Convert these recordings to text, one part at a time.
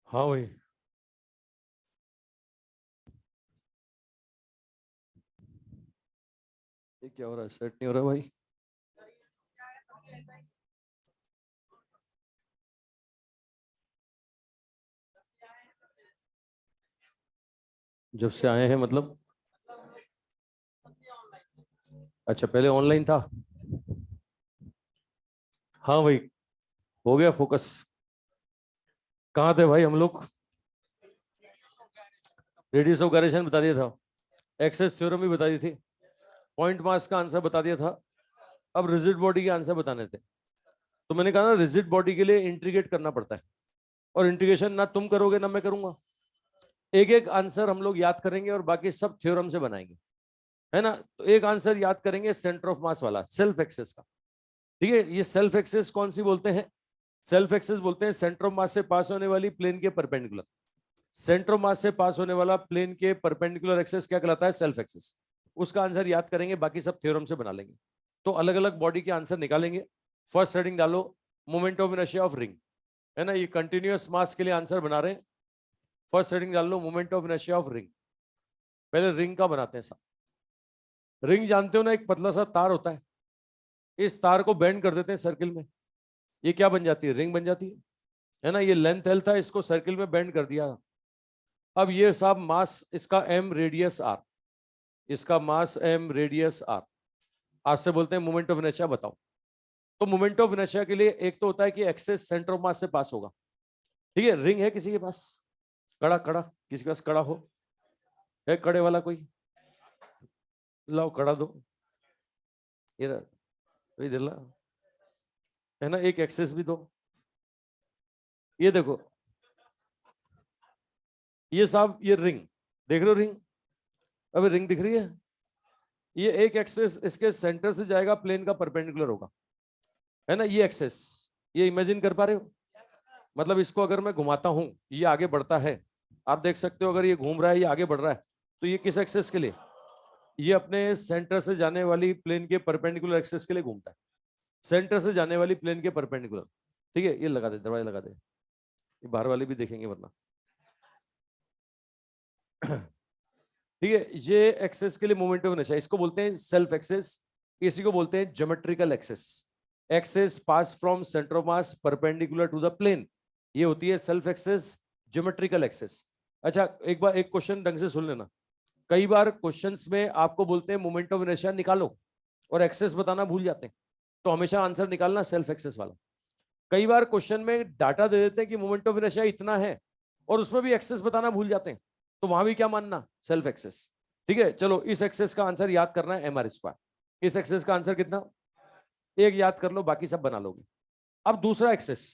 हाँ भाई। ये क्या हो रहा है? सेट नहीं हो रहा भाई। जब से आए हैं मतलब? अच्छा, पहले ऑनलाइन था। हाँ भाई, हो गया फोकस। कहाँ थे भाई हम लोग? रेडियस ऑफ गायरेशन बता दिया था, एक्सेस थ्योरम भी बता दी थी, पॉइंट मास का आंसर बता दिया था। अब रिजिड बॉडी के आंसर बताने थे। तो मैंने कहा ना, रिजिड बॉडी के लिए इंटीग्रेट करना पड़ता है, और इंटीग्रेशन ना तुम करोगे ना मैं करूंगा। एक एक आंसर हम लोग याद करेंगे और बाकी सब थ्योरम से बनाएंगे, है ना? तो एक आंसर याद करेंगे सेंटर ऑफ मास वाला, सेल्फ एक्सेस का। ठीक है, ये सेल्फ एक्सेस कौन सी बोलते हैं? सेल्फ एक्सेस बोलते हैं सेंटर ऑफ मास से पास होने वाली प्लेन के परपेंडिकुलर। सेंटर ऑफ मास से पास होने वाला प्लेन के परपेंडिकुलर एक्सेस क्या कहलाता है? Self access. उसका आंसर याद करेंगे, बाकी सब थ्योरम से बना लेंगे। तो अलग अलग बॉडी के आंसर निकालेंगे। फर्स्ट हेडिंग डालो, moment of inertia of ring, है ना? ये कंटिन्यूअस मास के लिए आंसर बना रहे हैं। फर्स्ट हेडिंग डाल लो, moment of inertia of ring. पहले रिंग का बनाते हैं सब। रिंग जानते हो ना, एक पतला सा तार होता है। इस तार को बेंड कर देते हैं सर्किल में, ये क्या बन जाती है? रिंग बन जाती है ना? ये लेंथ एल था, इसको सर्किल में बेंड कर दिया। अब ये साहब मास इसका एम, रेडियस आर, इसका मास एम, रेडियस आर। आपसे बोलते हैं मोमेंट ऑफ इनर्शिया बताओ। तो मोमेंट ऑफ इनर्शिया के लिए एक तो होता है कि एक्सेस सेंटर ऑफ मास से पास होगा। ठीक है, रिंग है किसी के पास? कड़ा कड़ा, किसी के पास कड़ा हो? है कड़े वाला कोई? लाओ कड़ा दो। ये इधर ला, है ना? एक एक्सेस भी दो। ये देखो, ये साहब ये रिंग, देख रहे हो रिंग? अबे रिंग दिख रही है? ये एक एक्सेस इसके सेंटर से जाएगा, प्लेन का परपेंडिकुलर होगा, है ना? ये एक्सेस, ये इमेजिन कर पा रहे हो? मतलब इसको अगर मैं घुमाता हूं, ये आगे बढ़ता है। आप देख सकते हो, अगर ये घूम रहा है, ये आगे बढ़ रहा है, तो ये किस एक्सेस के लिए? ये अपने सेंटर से जाने वाली प्लेन के परपेंडिकुलर एक्सेस के लिए घूमता है। सेंटर से जाने वाली प्लेन के परपेंडिकुलर। ठीक है, ये लगा दे, दरवाजा लगा दे, ये बाहर वाले भी देखेंगे वरना। ठीक है, ये एक्सेस के लिए मोमेंट ऑफ इनर्शिया, इसको बोलते हैं सेल्फ एक्सेस। इसी को बोलते हैं geometrical axis. Axis pass from centre of mass perpendicular to the plane, ये होती है सेल्फ एक्सेस, ज्योमेट्रिकल एक्सेस। अच्छा, एक बार एक क्वेश्चन ढंग से सुन लेना। कई बार क्वेश्चंस में आपको बोलते हैं मोमेंट ऑफ इनर्शिया निकालो, और एक्सेस बताना भूल जाते हैं, तो हमेशा आंसर निकालना सेल्फ एक्सेस वाला। कई बार क्वेश्चन में डाटा दे देते हैं कि मोमेंट ऑफ इनर्शिया इतना है, और उसमें भी एक्सेस बताना भूल जाते हैं, तो वहां भी क्या मानना? Self axis. ठीक है, चलो इस एक्सेस का आंसर याद करना है, एम आर स्क्वायर। इस एक्सेस का आंसर कितना? एक याद कर लो, बाकी सब बना लोगे। अब दूसरा एक्सेस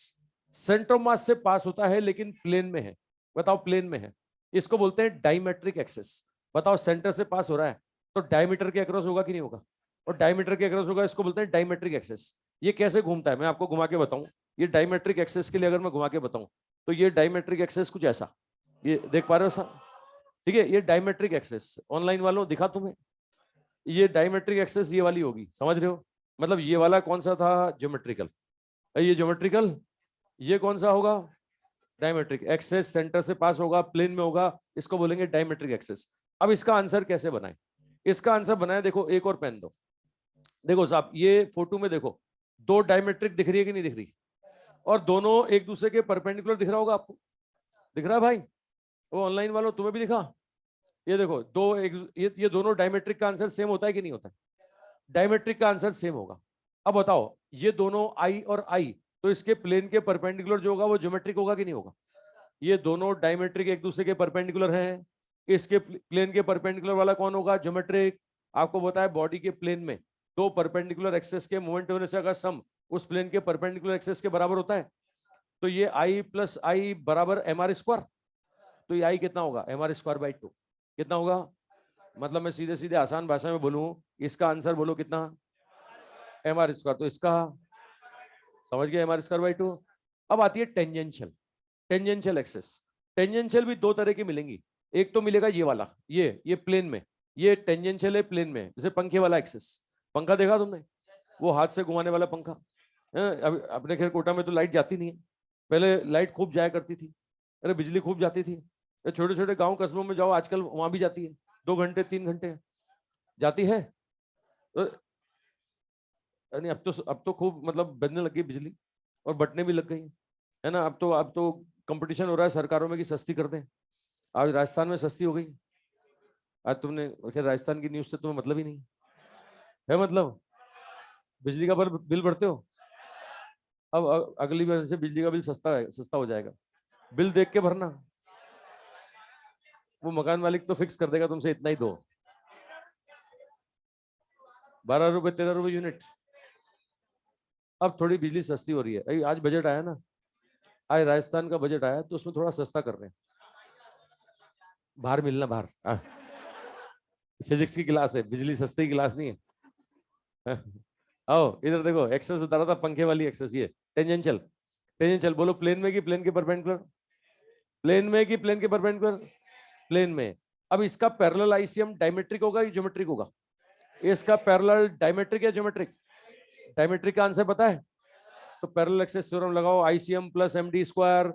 सेंटर ऑफ मास से पास होता है लेकिन प्लेन में है। बताओ, प्लेन में है। इसको बोलते हैं डायमेट्रिक एक्सेस। बताओ, सेंटर से पास हो रहा है तो डायमीटर के अक्रॉस होगा कि नहीं होगा? और डायमीटर के अक्रॉस होगा, इसको बोलते हैं डायमेट्रिक एक्सेस। ये कैसे घूमता है मैं आपको घुमा के बताऊं। ये डायमेट्रिक एक्सेस के लिए अगर मैं घुमा के बताऊं, तो ये डायमेट्रिक एक्सेस कुछ ऐसा, ये देख पा रहे हो सर? ठीक है, ये डायमेट्रिक एक्सेस ऑनलाइन वालों दिखा तुम्हें। ये डायमेट्रिक एक्सेस ये वाली होगी, समझ रहे हो? मतलब ये वाला कौन सा था? ज्योमेट्रिकल। ये ज्योमेट्रिकल। ये कौन सा होगा? डायमेट्रिक एक्सेस, सेंटर से पास होगा, प्लेन में होगा, इसको बोलेंगे डायमेट्रिक एक्सेस। अब इसका आंसर कैसे बनाए? इसका आंसर बनाए, देखो एक और पेन दो। देखो साहब, ये फोटो में देखो, दो डायमेट्रिक दिख रही है कि नहीं दिख रही? और दोनों एक दूसरे के परपेंडिकुलर दिख रहा होगा आपको, दिख रहा है भाई? वो ऑनलाइन वालों तुम्हें भी दिखा? ये देखो दो एक, ये दोनों डायमेट्रिक का आंसर सेम होता है कि नहीं होता? डायमेट्रिक का आंसर सेम होगा। अब बताओ, ये दोनों आई और आई, तो इसके प्लेन के परपेंडिकुलर जो होगा वो ज्योमेट्रिक होगा कि नहीं होगा? ये दोनों डायमेट्रिक एक दूसरे के परपेंडिकुलर हैं, इसके प्लेन के परपेंडिकुलर वाला कौन होगा? ज्योमेट्रिक। आपको बताया बॉडी के प्लेन में दो परपेंडिकुलर एक्सेस के मोमेंट ऑफ इनर्शिया का सम उस प्लेन के परपेंडिकुलर एक्सेस के बराबर होता है। तो ये आई प्लस आई बराबर एम आर स्क्वायर। तो ये आई कितना होगा? M R square by two. कितना होगा? मतलब मैं सीधे सीधे आसान भाषा में बोलूं, इसका आंसर बोलो कितना? M R square. तो इसका समझ गए, M R square by two. अब आती है टेंजेंशियल। Tangential access. टेंजेंशियल भी दो तरह की मिलेंगी। एक तो मिलेगा ये वाला, ये प्लेन में, ये टेंजेंशियल है प्लेन में, जैसे पंखे वाला एक्सेस। पंखा देखा तुमने? वो हाथ से घुमाने वाला पंखा। अब अपने खैर कोटा में तो लाइट जाती नहीं है, पहले लाइट खूब जाया करती थी। अरे बिजली खूब जाती थी, छोटे छोटे गांव कस्बों में जाओ आजकल वहां भी जाती है, 2 घंटे 3 घंटे जाती है। तो नहीं, अब तो खूब मतलब बनने लग गई बिजली, और बटने भी लग गई है ना। अब तो कंपटीशन हो रहा है सरकारों में कि सस्ती कर दें। आज राजस्थान में सस्ती हो गई। आज तुमने खैर राजस्थान की न्यूज से तुम्हें मतलब ही नहीं है, मतलब बिजली का बिल भरते हो। अब अगली बार से बिजली का बिल सस्ता है, सस्ता हो जाएगा। बिल देख के भरना, वो मकान मालिक तो फिक्स कर देगा तुमसे इतना ही दो, 12 रुपए 13 रुपए यूनिट। अब थोड़ी बिजली सस्ती हो रही है। आज बजट आया ना, आज राजस्थान का बजट आया तो उसमें थोड़ा सस्ता कर रहे हैं। बाहर मिलना बाहर, फिजिक्स की क्लास है, बिजली सस्ती की क्लास नहीं है। आओ इधर देखो, एक्सेस बता रहा था, पंखे वाली एक्सेस, ये टेंजेंशियल। टेंजेंशियल बोलो, प्लेन में कि प्लेन के परपेंडिकुलर? प्लेन में कि प्लेन के परपेंडिकुलर? प्लेन में। अब इसका पैरेलल आईसीएम डायमेट्रिक होगा या ज्योमेट्रिक होगा? इसका पैरेलल डायमेट्रिक या ज्योमेट्रिक? डायमेट्रिक का आंसर पता है? तो पैरेलल एक्सेस थ्योरम लगाओ, ICM plus MD square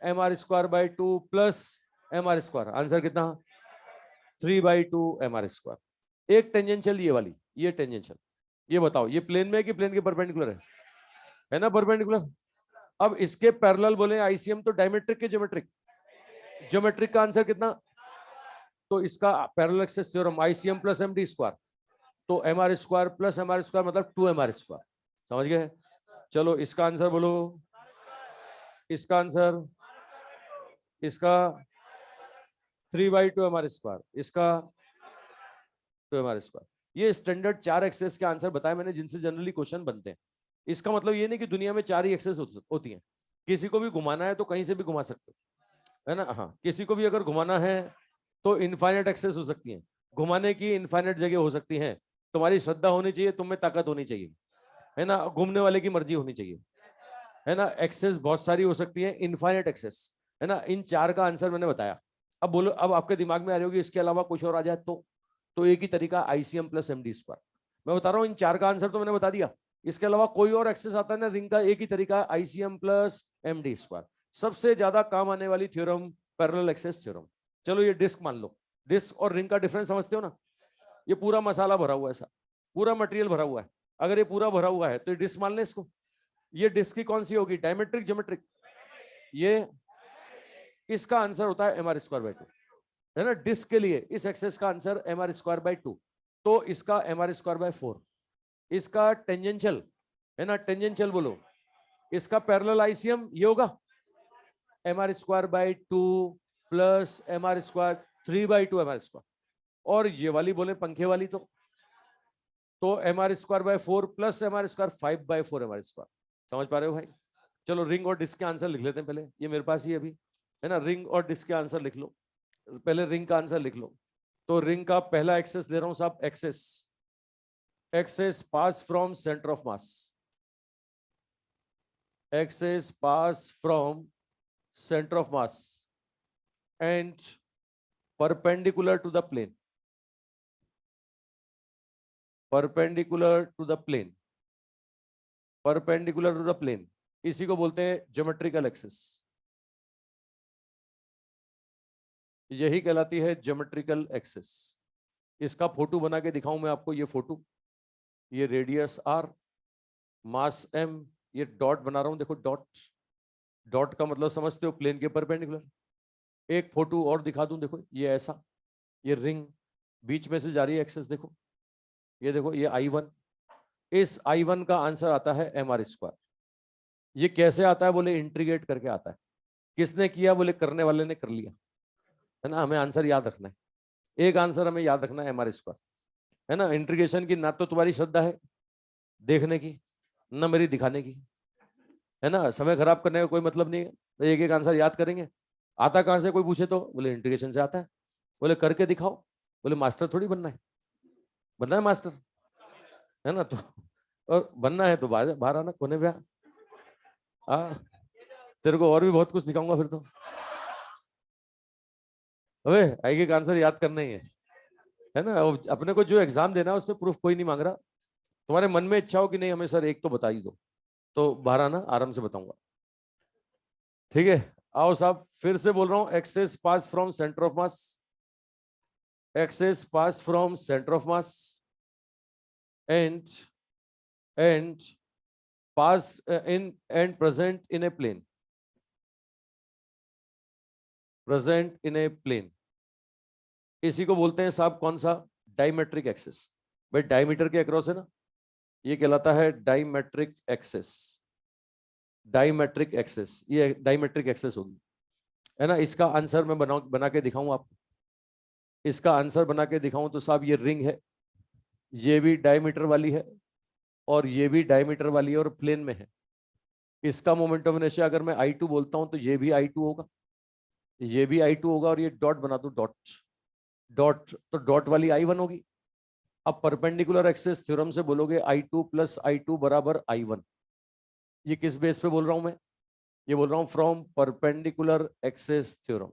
MR square by 2 plus MR square. Answer कितना? 3/2 एमआर स्क्वायर। एक टेंजेंशियल ये वाली, ये टेंजेंशियल। ये बताओ, ये प्लेन में कि प्लेन के परपेंडिकुलर है ना? परपेंडिकुलर। अब इसके पैरेलल बोले आईसीएम तो डायमेट्रिक के ज्योमेट्रिक? ज्योमेट्रिक का आंसर कितना? तो इसका parallel axis theorem ICM plus MD square, तो MR square plus MR square मतलब 2 एमआर स्क्वायर। समझ गए? चलो इसका आंसर बोलो, इसका आंसर, इसका 3/2 एमआर स्क्वायर, इसका 2 एमआर स्क्वायर। ये स्टैंडर्ड 4 एक्सेस के आंसर बताए मैंने जिनसे जनरली क्वेश्चन बनते हैं। इसका मतलब ये नहीं कि दुनिया में 4 ही एक्सेस होती हैं। किसी को भी घुमाना है तो कहीं से भी घुमा सकते हो, है ना? हाँ, किसी को भी अगर घुमाना है तो इनफाइनाइट एक्सेस हो सकती है, घुमाने की इनफाइनाइट जगह हो सकती है। तुम्हारी श्रद्धा होनी चाहिए, तुम में ताकत होनी चाहिए, है ना? घूमने वाले की मर्जी होनी चाहिए, है ना? एक्सेस बहुत सारी हो सकती है, इनफाइनाइट एक्सेस, है ना? इन 4 का आंसर मैंने बताया। अब बोलो, अब आपके दिमाग में आ रही होगी इसके अलावा कुछ और आ जाए तो एक ही तरीका आईसीएम प्लस एमडी स्क्वायर। मैं बता रहा हूं इन 4 का आंसर तो मैंने बता दिया। इसके अलावा कोई और एक्सेस आता है ना रिंग का, एक ही तरीका आईसीएम प्लस एमडी स्क्वायर। सबसे ज्यादा काम आने वाली थ्योरम पैरेलल एक्सेस थ्योरम। चलो ये डिस्क मान लो, डिस्क और रिंग का डिफरेंस समझते हो ना? ये पूरा मसाला भरा हुआ है, ऐसा पूरा मटेरियल भरा हुआ है। अगर ये पूरा भरा हुआ है तो ये डिस्क मान ले इसको। ये डिस्क की कौन सी होगी, डायमेट्रिक ज्योमेट्रिक? ये इसका आंसर होता है एमआर स्क्वायर बाई 2, है ना? डिस्क के लिए इस एक्सेस का आंसर एमआर स्क्वायर बाई 2, तो इसका एमआर स्क्वायर बाई 4। इसका टेंजेंशियल, है ना? टेंजेंशियल बोलो, इसका पैरेलल आईसीएम ये होगा MR square by 2 plus MR square 3/2 MR square. और ये वाली बोले पंखे वाली तो MR square by 4 plus MR square 5/4 MR square. समझ पा रहे हो भाई? चलो रिंग और डिस्क के आंसर लिख लेते हैं पहले, ये मेरे पास ही अभी, है ना? रिंग और डिस्क के आंसर लिख लो पहले, रिंग का आंसर लिख लो। तो रिंग का पहला एक्सेस ले रहा हूं साहब, axis, axis pass from centre of mass, axis pass from centre of mass and perpendicular to the plane, perpendicular to the plane, perpendicular to the plane, इसी को बोलते हैं ज्योमेट्रिकल एक्सेस। यही कहलाती है ज्योमेट्रिकल एक्सेस। इसका फोटो बना के दिखाऊं मैं आपको, ये फोटो, ये रेडियस r, मास m, ये डॉट बना रहा हूं, देखो डॉट, डॉट का मतलब समझते हो, प्लेन के परपेंडिकुलर। एक फोटो और दिखा दूं, देखो ये ऐसा, ये रिंग बीच में से जा रही है एक्सेस, देखो ये, देखो ये I1, इस I1 का आंसर आता है एमआर स्क्वायर। ये कैसे आता है बोले, इंटीग्रेट करके आता है। किसने किया बोले, करने वाले ने कर लिया, है ना? हमें आंसर याद रखना है, एक आंसर हमें याद रखना है एमआर स्क्वायर, है ना? इंटीग्रेशन की ना तो तुम्हारी श्रद्धा है देखने की, ना मेरी दिखाने की, है ना? समय खराब करने का कोई मतलब नहीं है, तो एक एक आंसर याद करेंगे। आता कहां से कोई पूछे तो बोले इंटीग्रेशन से आता है, बोले करके दिखाओ, बोले मास्टर थोड़ी बनना है, बनना है मास्टर, है ना? तो और बनना है तो बाहर आना कोने पे आ, तेरे को और भी बहुत कुछ दिखाऊंगा फिर तो। अबे एक एक आंसर याद करना ही है ना? अपने को जो एग्जाम देना है उसमें प्रूफ कोई नहीं मांग रहा। तुम्हारे मन में इच्छा हो कि नहीं हमें सर एक तो बता ही दो, तो बाहर आना, आराम से बताऊंगा, ठीक है? आओ साहब, फिर से बोल रहा हूं, axis pass from centre of mass, axis pass from centre of mass and pass in and present in a plane, present in a plane, इसी को बोलते हैं साहब कौन सा, डायमेट्रिक एक्सेस। भाई डायमीटर के अक्रॉस है ना, ये कहलाता है डायमेट्रिक एक्सेस, डायमेट्रिक एक्सेस, ये डायमेट्रिक एक्सेस होगी, है ना। इसका आंसर मैं बना के दिखाऊं आपको, इसका आंसर बना के दिखाऊं तो साहब ये रिंग है, ये भी डायमीटर वाली है और ये भी डायमीटर वाली है और प्लेन में है। इसका मोमेंट ऑफ इनर्शिया अगर मैं I2 बोलता हूं तो ये भी I2 होगा, ये भी I2 होगा, और ये डॉट बना दो, डॉट डॉट, तो डॉट वाली I1 होगी। अब परपेंडिकुलर एक्सेस थ्योरम से बोलोगे I2 प्लस I2 बराबर I1। ये किस बेस पे बोल रहा हूं मैं, ये बोल रहा हूं फ्रॉम परपेंडिकुलर एक्सेस थ्योरम,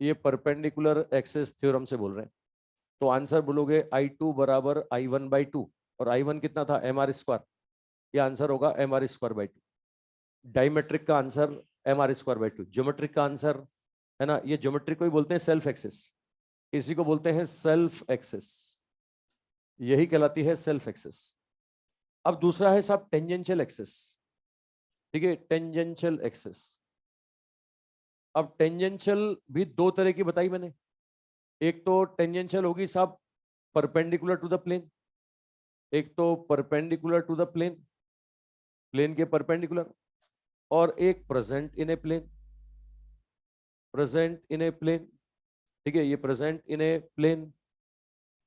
ये परपेंडिकुलर एक्सेस थ्योरम से बोल रहे हैं। तो आंसर बोलोगे I2 बराबर I1/2, और I1 कितना था, mr², ये आंसर होगा mr²/2। डायमेट्रिक का आंसर mr²/2, ज्योमेट्रिक का आंसर, है ना, ये ज्योमेट्रिक को ही बोलते हैं सेल्फ एक्सेस, इसी को बोलते हैं सेल्फ एक्सेस, यही कहलाती है सेल्फ एक्सेस। अब दूसरा है साहब टेंजेंशियल एक्सेस, ठीक है, टेंजेंशियल एक्सेस। अब टेंजेंशियल भी दो तरह की बताई मैंने, एक तो टेंजेंशियल होगी साहब परपेंडिकुलर टू द प्लेन, एक तो perpendicular to the plane, plane के परपेंडिकुलर, और एक present in a plane, present in a plane, ठीक है, ये प्रेजेंट इन ए प्लेन,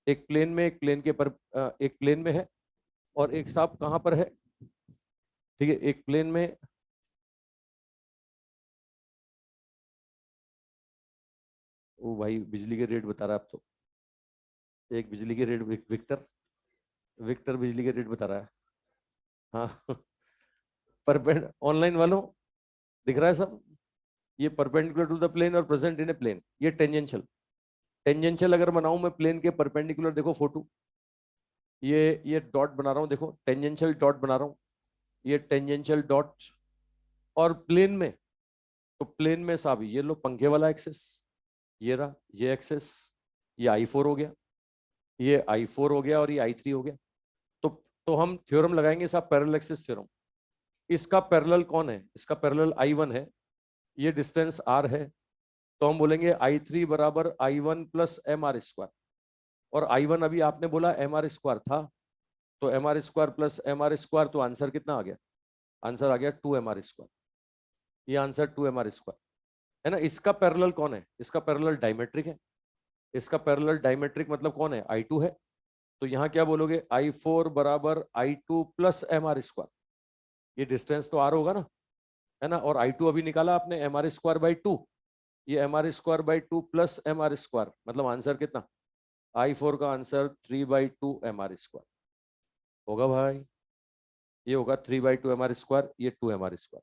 एक प्लेन में, एक प्लेन के पर, एक प्लेन में है, और एक साहब कहां पर है, ठीक है, एक प्लेन में, ओ भाई बिजली के रेट बता रहा है अब तो, एक बिजली के रेट, विक्टर, विक्टर बिजली के रेट बता रहा है, हाँ परपेंड ऑनलाइन वालों दिख रहा है सब, ये परपेंडिकुलर टू द प्लेन और प्रेजेंट इन ए प्लेन, ये टेंजेंशियल। टेंजेंशियल अगर बनाऊं मैं प्लेन के परपेंडिकुलर, देखो फोटो, ये डॉट बना रहा हूं, देखो टेंजेंशियल डॉट बना रहा हूं, ये टेंजेंशियल डॉट, और प्लेन में, तो प्लेन में साहब ये लो पंखे वाला एक्सेस, ये रहा ये एक्सेस, ये I4 हो गया, ये I4 हो गया, और ये I3 हो गया। तो हम थ्योरम लगाएंगे साहब पैरेलल एक्सेस थ्योरम। इसका पैरेलल कौन है, इसका पैरेलल I1 है, ये डिस्टेंस R है, तो हम बोलेंगे I3 बराबर I1 प्लस mr², और I1 अभी आपने बोला mr² था, तो mr² प्लस mr², तो आंसर कितना आ गया, आंसर आ गया 2mr², ये आंसर 2mr² है ना। इसका पैरेलल कौन है, इसका पैरेलल डायमेट्रिक है, इसका पैरेलल डायमेट्रिक मतलब कौन है, I2 है, तो यहाँ क्या बोलोगे I4 बराबर I2 प्लस mr², ये डिस्टेंस तो R होगा ना, है ना, और I2 अभी निकाला आपने mr²/2, ये mr²/2 प्लस mr², मतलब आंसर कितना, I4 का आंसर 3/2 mr², होगा भाई, ये होगा 3/2 mr², ये 2 mr²।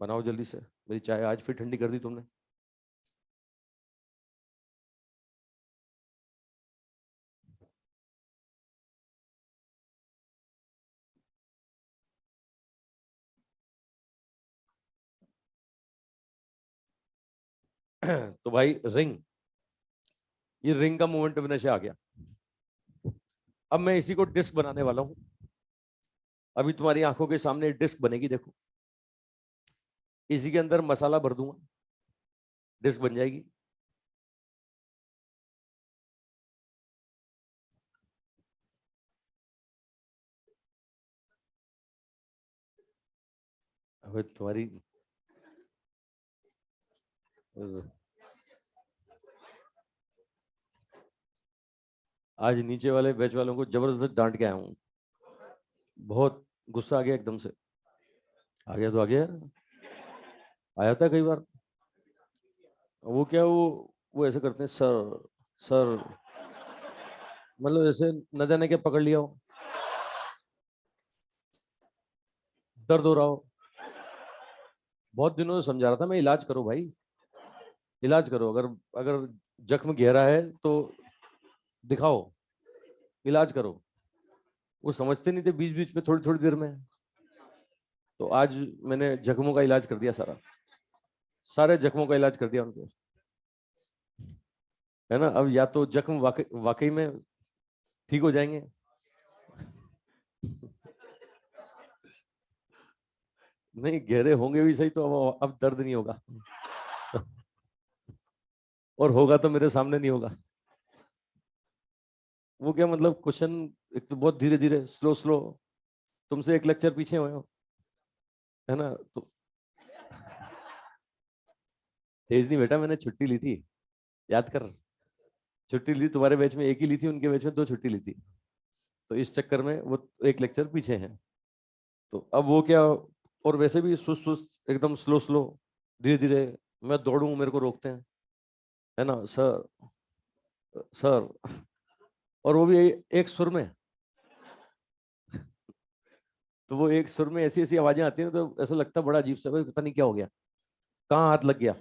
बनाओ जल्दी से, मेरी चाय आज फिर ठंडी कर दी तुमने। तो भाई रिंग, ये रिंग का मोमेंट ऑफ इनर्शिया आ गया। अब मैं इसी को डिस्क बनाने वाला हूं, अभी तुम्हारी आंखों के सामने डिस्क बनेगी, देखो इसी के अंदर मसाला भर दूंगा, डिस्क बन जाएगी। अबे तुम्हारी आज नीचे वाले बैच वालों को जबरदस्त डांट के आया हूं, बहुत गुस्सा आ गया एकदम से, आ गया तो आ गया, आया था कई बार, वो क्या, वो ऐसे करते हैं सर, सर, मतलब ऐसे न जाने क्या पकड़ लिया हो, दर्द हो रहा हो, बहुत दिनों से समझा रहा था मैं, इलाज करो भाई, इलाज करो, अगर अगर जख्म गहरा है तो दिखाओ, इलाज करो। वो समझते नहीं थे, बीच बीच में थोड़ी थोड़ी देर में, तो आज मैंने जख्मों का इलाज कर दिया सारा। सारे जख्मों का इलाज कर दिया उनको, है ना। अब या तो जख्म वाकई वाकई में ठीक हो जाएंगे, नहीं गहरे होंगे भी सही तो अब दर्द नहीं होगा, और होगा तो मेरे सामने नहीं होगा। वो क्या मतलब क्वेश्चन, एक तो बहुत धीरे धीरे स्लो स्लो, तुमसे एक लेक्चर पीछे हुए हो, है ना। तो तेज नहीं बेटा, मैंने छुट्टी ली थी, याद कर, छुट्टी ली तुम्हारे बैच में एक ही ली थी, उनके बैच में दो छुट्टी ली थी, तो इस चक्कर में वो एक लेक्चर पीछे हैं। तो अब वो क्या, और वैसे भी सुस्त सुस्त एकदम स्लो स्लो, धीरे धीरे, मैं दौड़ूं मेरे को रोकते हैं, है ना सर, सर, और वो भी एक सुर में। तो वो एक सुर में ऐसी ऐसी आवाजें आती हैं, तो ऐसा लगता है बड़ा अजीब सा, भाई पता नहीं क्या हो गया, कहाँ हाथ लग गया।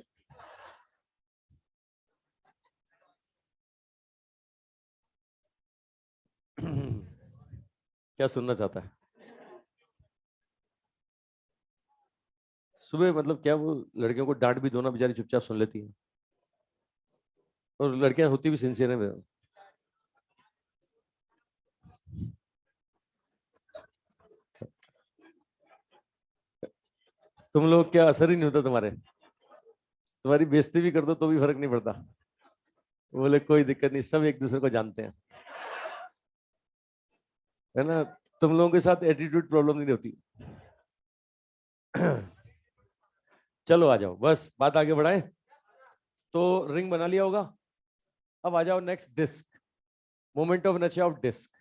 क्या सुनना चाहता है? सुबह मतलब क्या, वो लड़कियों को डांट भी दो ना, बेचारी चुपचाप सुन लेती है, और लड़कियां होती भी सिंसियर है। तुम लोग क्या असर ही नहीं होता तुम्हारे, तुम्हारी बेइज्जती भी कर दो तो भी फर्क नहीं पड़ता, बोले कोई दिक्कत नहीं, सब एक दूसरे को जानते हैं, है ना। तुम लोगों के साथ एटीट्यूड प्रॉब्लम नहीं होती। चलो आ जाओ, बस बात आगे बढ़ाएं। तो रिंग बना लिया होगा, अब आ जाओ next, disc, moment of inertia of disc.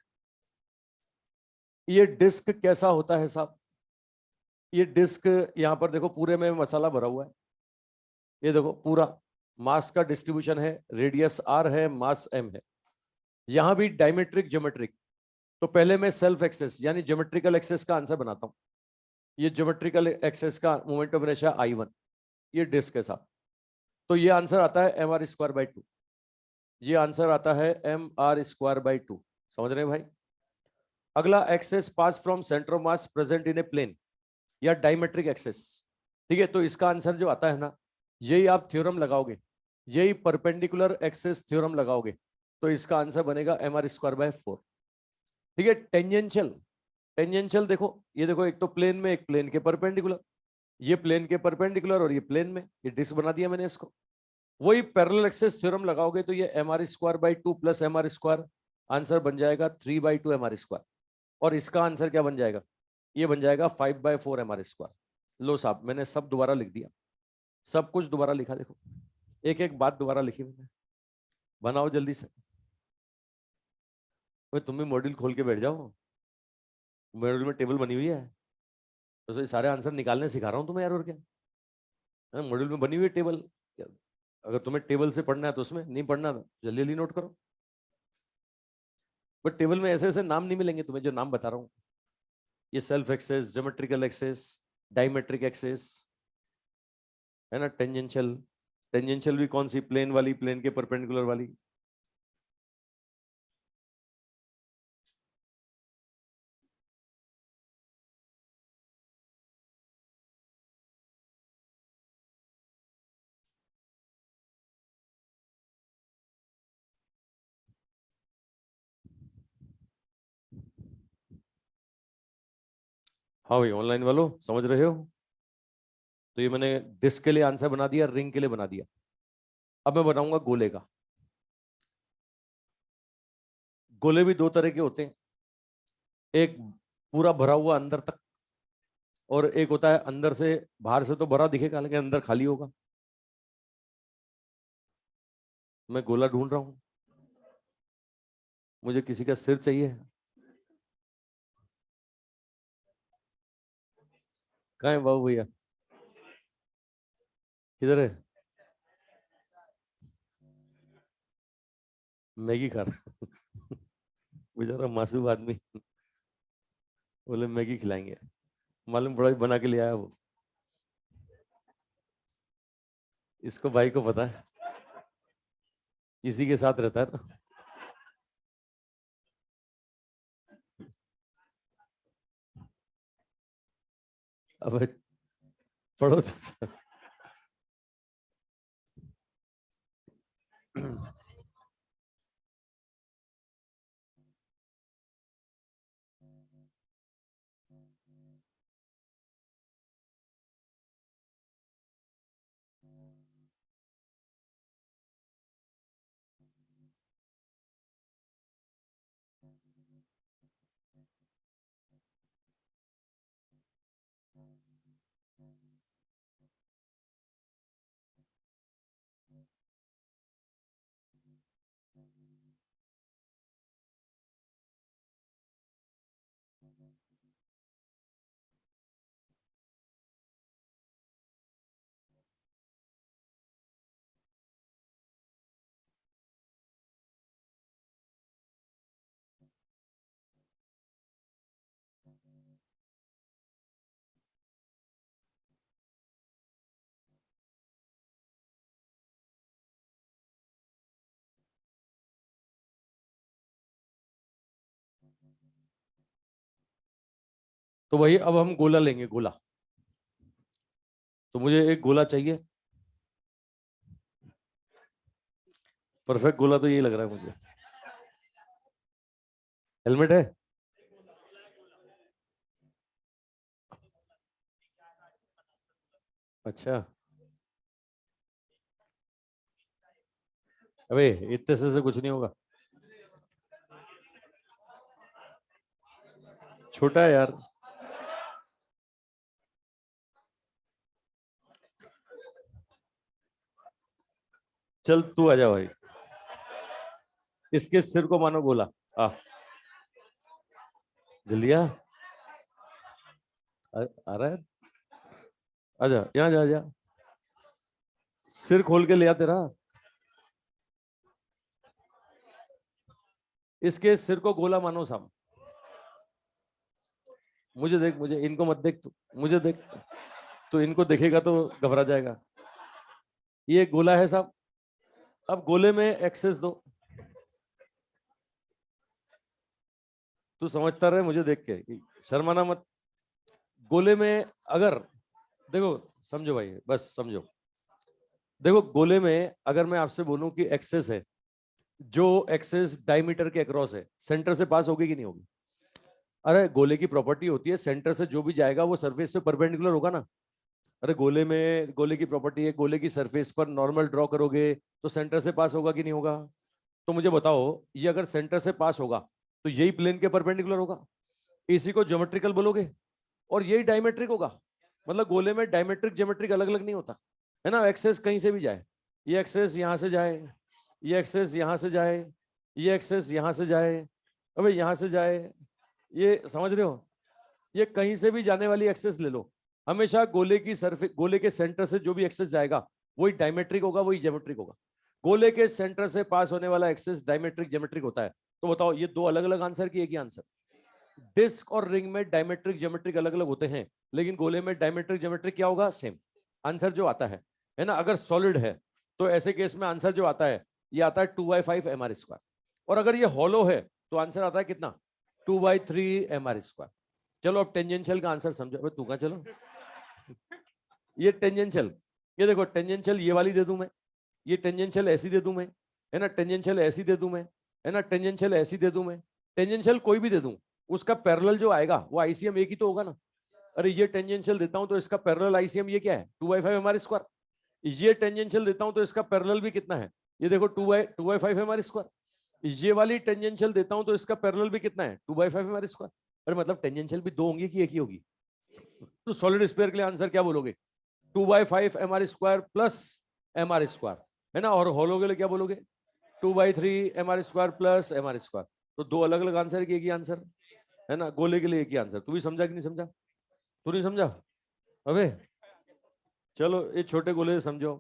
ये डिस्क कैसा होता है साहब? ये डिस्क, यहां पर देखो पूरे में मसाला भरा हुआ है, ये देखो पूरा मास का डिस्ट्रीब्यूशन है, रेडियस आर है, मास एम है, यहां भी डायमेट्रिक ज्योमेट्रिक। तो पहले मैं सेल्फ एक्सेस यानी ज्योमेट्रिकल एक्सेस का आंसर बनाता हूं। ये ज्योमेट्रिकल एक्सेस का मोमेंट ऑफ इनर्शिया I1, ये डिस्क है साहब। तो ये आंसर आता है mr²/2, ये आंसर आता है mr²/2, समझ रहे हैं भाई। अगला, axis pass from centre of mass present in a plane, या डायमेट्रिक एक्सेस। ठीक है, तो इसका आंसर जो आता है ना, यही आप थ्योरम लगाओगे, यही परपेंडिकुलर एक्सेस थ्योरम लगाओगे, तो इसका आंसर बनेगा mr²/4। ठीक है, टेंजेंशियल, टेंजेंशियल देखो, ये देखो एक तो प्लेन में, एक प्लेन के परपेंडिकुलर, ये प्लेन के परपेंडिकुलर और ये प्लेन में, ये डिस्क बना दिया मैंने इसको। वही पैरेलल एक्सेस थ्योरम लगाओगे तो ये mr² प्लस mr², आंसर बन जाएगा 3/2 mr²। और इसका आंसर क्या बन जाएगा? ये बन जाएगा 5/4 mr²। लो साहब, मैंने सब दोबारा लिख दिया, सब कुछ दोबारा लिखा, देखो एक एक बात दोबारा लिखी मैंने, बनाओ जल्दी से। भाई तुम भी मॉड्यूल खोल के बैठ जाओ, मॉड्यूल में टेबल बनी हुई है, तो ये सारे आंसर निकालने सिखा रहा हूँ तुम्हें यार, और क्या, मॉड्यूल में बनी हुई है टेबल। अगर तुम्हें टेबल से पढ़ना है तो उसमें, नहीं पढ़ना तो जल्दी जल्दी नोट करो। बट टेबल में ऐसे ऐसे नाम नहीं मिलेंगे तुम्हें जो नाम बता रहा हूँ, ये self axis, geometrical axis, diametric axis, है ना, टेंजेंशियल, टेंजेंशियल भी कौन सी, प्लेन वाली, प्लेन के परपेंडिकुलर वाली। हाँ भाई, ऑनलाइन वालों समझ रहे हो? तो ये मैंने डिस्क के लिए आंसर बना दिया, रिंग के लिए बना दिया। अब मैं बनाऊंगा गोले का। गोले भी दो तरह के होते हैं, एक पूरा भरा हुआ अंदर तक, और एक होता है अंदर से, बाहर से तो भरा दिखेगा लेकिन अंदर खाली होगा। मैं गोला ढूंढ रहा हूं, मुझे किसी का सिर चाहिए। कहाँ है बाबू भैया, किधर है? मैगी खा रहा। बेचारा मासूम आदमी, बोले मैगी खिलाएंगे, मालूम बड़ा ही बना के ले आया वो, इसको भाई को पता है, इसी के साथ रहता है ना। अब पढ़ो तो। तो वही अब हम गोला लेंगे, गोला। तो मुझे एक गोला चाहिए, परफेक्ट गोला तो यही लग रहा है मुझे। हेलमेट है? अच्छा, अबे इतने से कुछ नहीं होगा, छोटा है यार। चल तू आ जा भाई, इसके सिर को मानो गोला। आ, जल्दी आ रहा है। आजा, यहाँ जा जा, सिर खोल के ले आ तेरा। इसके सिर को गोला मानो साहब। मुझे देख, मुझे, इनको मत देख तू, मुझे देख। तो इनको देखेगा तो घबरा जाएगा। ये गोला है साहब। अब गोले में एक्सेस दो। तू समझता रहे मुझे देख के, शर्माना मत। गोले में अगर, देखो समझो भाई, बस समझो। देखो गोले में अगर मैं आपसे बोलूं कि एक्सेस है, जो एक्सेस डायमीटर के अक्रॉस है, सेंटर से पास होगी कि नहीं होगी? अरे गोले की प्रॉपर्टी होती है सेंटर से जो भी जाएगा वो सरफेस से परपेंडिकुलर होगा ना। अरे गोले में, गोले की प्रॉपर्टी है, गोले की सरफेस पर नॉर्मल ड्रॉ करोगे तो सेंटर से पास होगा कि नहीं होगा? तो मुझे बताओ, ये अगर सेंटर से पास होगा तो यही प्लेन के परपेंडिकुलर होगा, इसी को ज्योमेट्रिकल बोलोगे, और यही डायमेट्रिक होगा। मतलब गोले में डायमेट्रिक ज्योमेट्रिक अलग अलग नहीं होता है ना। एक्सेस कहीं से भी जाए, ये एक्सेस यहां से जाए, ये एक्सेस यहां से जाए, ये एक्सेस यहां से जाए, अबे यहां से जाए, ये समझ रहे हो? ये कहीं से भी जाने वाली एक्सेस ले लो, हमेशा गोले की सरफेस, गोले के सेंटर से जो भी एक्सेस जाएगा वही डायमेट्रिक होगा, वही ज्योमेट्रिक होगा। गोले के सेंटर से पास होने वाला एक्सेस डायमेट्रिक ज्योमेट्रिक होता है। तो बताओ, ये दो अलग अलग आंसर की एक ही आंसर? डिस्क और रिंग में डायमेट्रिक ज्योमेट्रिक अलग अलग होते हैं, लेकिन गोले में डायमेट्रिक ज्योमेट्रिक क्या होगा? सेम। आंसर जो आता है ना, अगर सॉलिड है तो ऐसे केस में आंसर जो आता है, ये आता है 2/5 mr²। और अगर ये हॉलो है तो आंसर आता है कितना? 2/3 mr²। चलो अब टेंजेंशियल का आंसर समझो। तू कहां चलो, ये टेंजेंशियल, ये देखो टेंजेंशियल ये वाली दे दूं मैं, ये टेंजेंशियल ऐसी दे दूं मैं, है ना, टेंजेंशियल ऐसी दे दूं मैं, है ना, टेंजेंशियल ऐसी दे दूं मैं, टेंजेंशियल कोई भी दे दूं, उसका पैरेलल जो आएगा वो आईसीएम एक ही तो होगा ना। अरे ये टेंजेंशियल देता हूं तो इसका पैरेलल आईसीएम ये क्या है? 2/5 mr²। ये टेंजेंशियल देता हूं तो इसका पैरेलल भी कितना है? ये देखो 2/5 mr²। ये वाली टेंजेंशियल देता हूं तो इसका पैरेलल भी कितना है? 2/5 mr²। अरे मतलब टेंजेंशियल भी दो होंगी कि एक ही होगी? तो सॉलिड स्फीयर के लिए आंसर क्या बोलोगे? 2/5 mr² प्लस mr², है ना। और होलो के लिए क्या बोलोगे? 2/3 mr² प्लस mr²। तो दो अलग अलग आंसर की एक ही आंसर, है ना। गोले के लिए एक ही आंसर। तू भी समझा कि नहीं समझा? तू नहीं समझा? अबे चलो, ये छोटे गोले से समझो।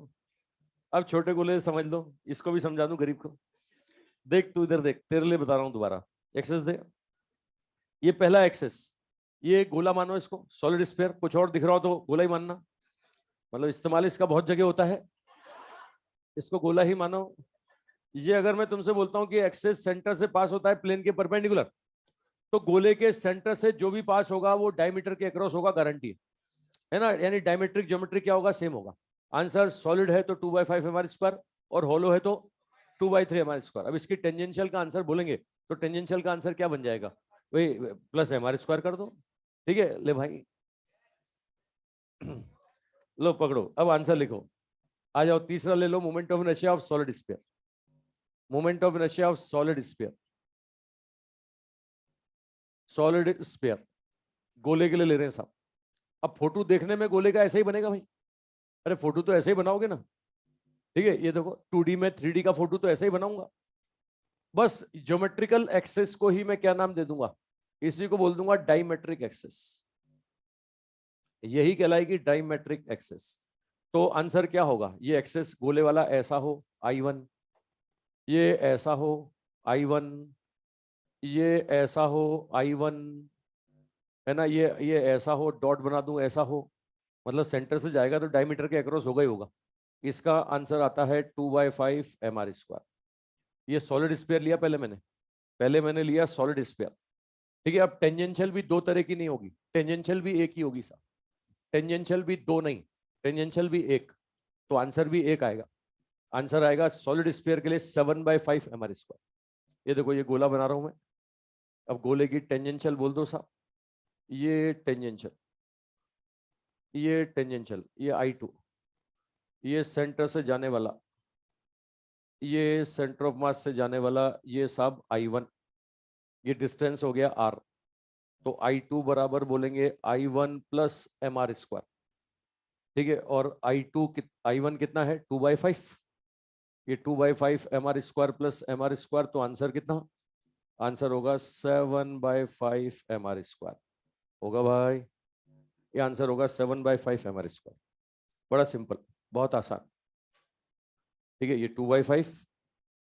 अब छोटे गोले से समझ लो, इसको भी समझा दूं गरीब को। देख तू इधर देख, तेरे लिए बता रहा हूं दोबारा। एक्सेस दे, ये पहला एक्सेस, ये गोला मानो इसको, सॉलिड स्फीयर। कुछ और दिख रहा हो तो गोला ही मानना, मतलब इस्तेमाल इसका बहुत जगह होता है, इसको गोला ही मानो। ये अगर मैं तुमसे बोलता हूं कि एक्सेस सेंटर से पास होता है प्लेन के परपेंडिकुलर, तो गोले के सेंटर से जो भी पास होगा वो डायमीटर के अक्रॉस होगा, गारंटी है ना। यानी डायमेट्रिक ज्योमेट्रिक क्या होगा? सेम होगा। आंसर सॉलिड है तो 2/5 mr², और होलो है तो 2/3 एम आर स्क्वायर। अब इसकी टेंजेंशियल का आंसर बोलेंगे तो टेंजेंशियल का आंसर क्या बन जाएगा, वही प्लस एम आर स्क्वायर कर दो। ठीक है, ले भाई लो पकड़ो, अब आंसर लिखो। आ जाओ, तीसरा ले लो, moment of inertia of solid sphere. Moment of inertia of solid sphere, solid sphere गोले के लिए ले रहे हैं साहब। अब फोटो देखने में गोले का ऐसा ही बनेगा भाई, अरे फोटो तो ऐसे ही बनाओगे ना। ठीक है, ये देखो 2D में 3D का फोटो तो ऐसे ही बनाऊंगा। बस ज्योमेट्रिकल एक्सेस को ही मैं क्या नाम दे दूंगा, इसी को बोल दूंगा डाइमेट्रिक एक्सेस। यही कहलाएगी डाइमेट्रिक एक्सेस। तो आंसर क्या होगा, ये एक्सेस गोले वाला ऐसा हो I1, ये ऐसा हो I1, ये ऐसा हो I1, है ना, ये ऐसा हो, डॉट बना दूं ऐसा हो, मतलब सेंटर से जाएगा तो डायमीटर के अक्रॉस होगा ही होगा। इसका आंसर आता है 2/5 एम आर स्क्वायर। ये सॉलिड स्फीयर लिया पहले मैंने लिया सॉलिड स्फीयर। ठीक है, अब टेंजेंशियल भी दो तरह की नहीं होगी, टेंजेंशियल भी एक ही होगी साहब। टेंजेंशियल भी दो नहीं, टेंजेंशियल भी एक, तो आंसर भी एक आएगा। आंसर आएगा सॉलिड स्फीयर के लिए 7/5 एम आर स्क्वायर। ये देखो, ये गोला बना रहा हूं मैं। अब गोले की टेंजेंशियल बोल दो साहब, ये टेंजेंशियल, ये टेंजेंशियल, ये I2, ये सेंटर से जाने वाला, ये सेंटर ऑफ मास से जाने वाला, ये सब I1, ये डिस्टेंस हो गया R। तो I2 बराबर बोलेंगे I1 plus M R square. ठीक है, और I1 कितना है 2/5, ये 2/5 M R square plus M R square, तो आंसर कितना, आंसर होगा 7/5 एम आर स्क्वायर होगा भाई। ये आंसर होगा 7/5 एम आर स्क्वायर। बड़ा सिंपल, बहुत आसान। ठीक है, ये 2/5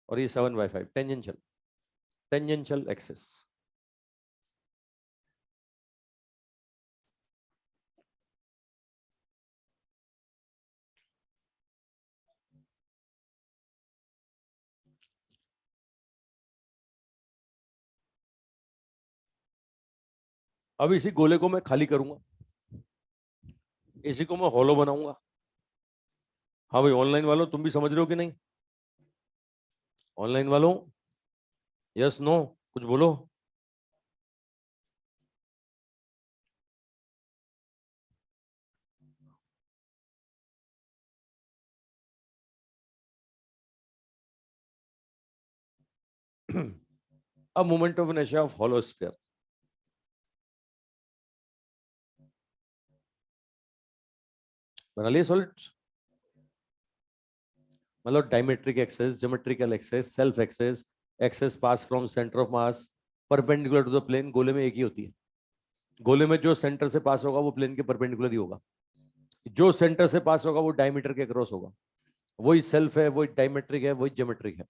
और ये 7/5, टेंजेंशियल, टेंजेंशियल एक्सेस। अब इसी गोले को मैं खाली करूंगा, इसी को मैं हॉलो बनाऊंगा। हाँ भाई, ऑनलाइन वालों तुम भी समझ रहे हो कि नहीं, ऑनलाइन वालों यस नो कुछ बोलो। अब moment of inertia of hollow sphere, बना लिए सॉलिड, मतलब diametric axis, geometrical axis, self axis, axis pass from centre of mass perpendicular to the plane, गोले में एक ही होती है। गोले में जो सेंटर से पास होगा वो प्लेन के परपेंडिकुलर ही होगा, जो सेंटर से पास होगा वो डायमीटर के क्रॉस होगा। वही सेल्फ है, वही डायमेट्रिक है, वही ज्योमेट्रिक है।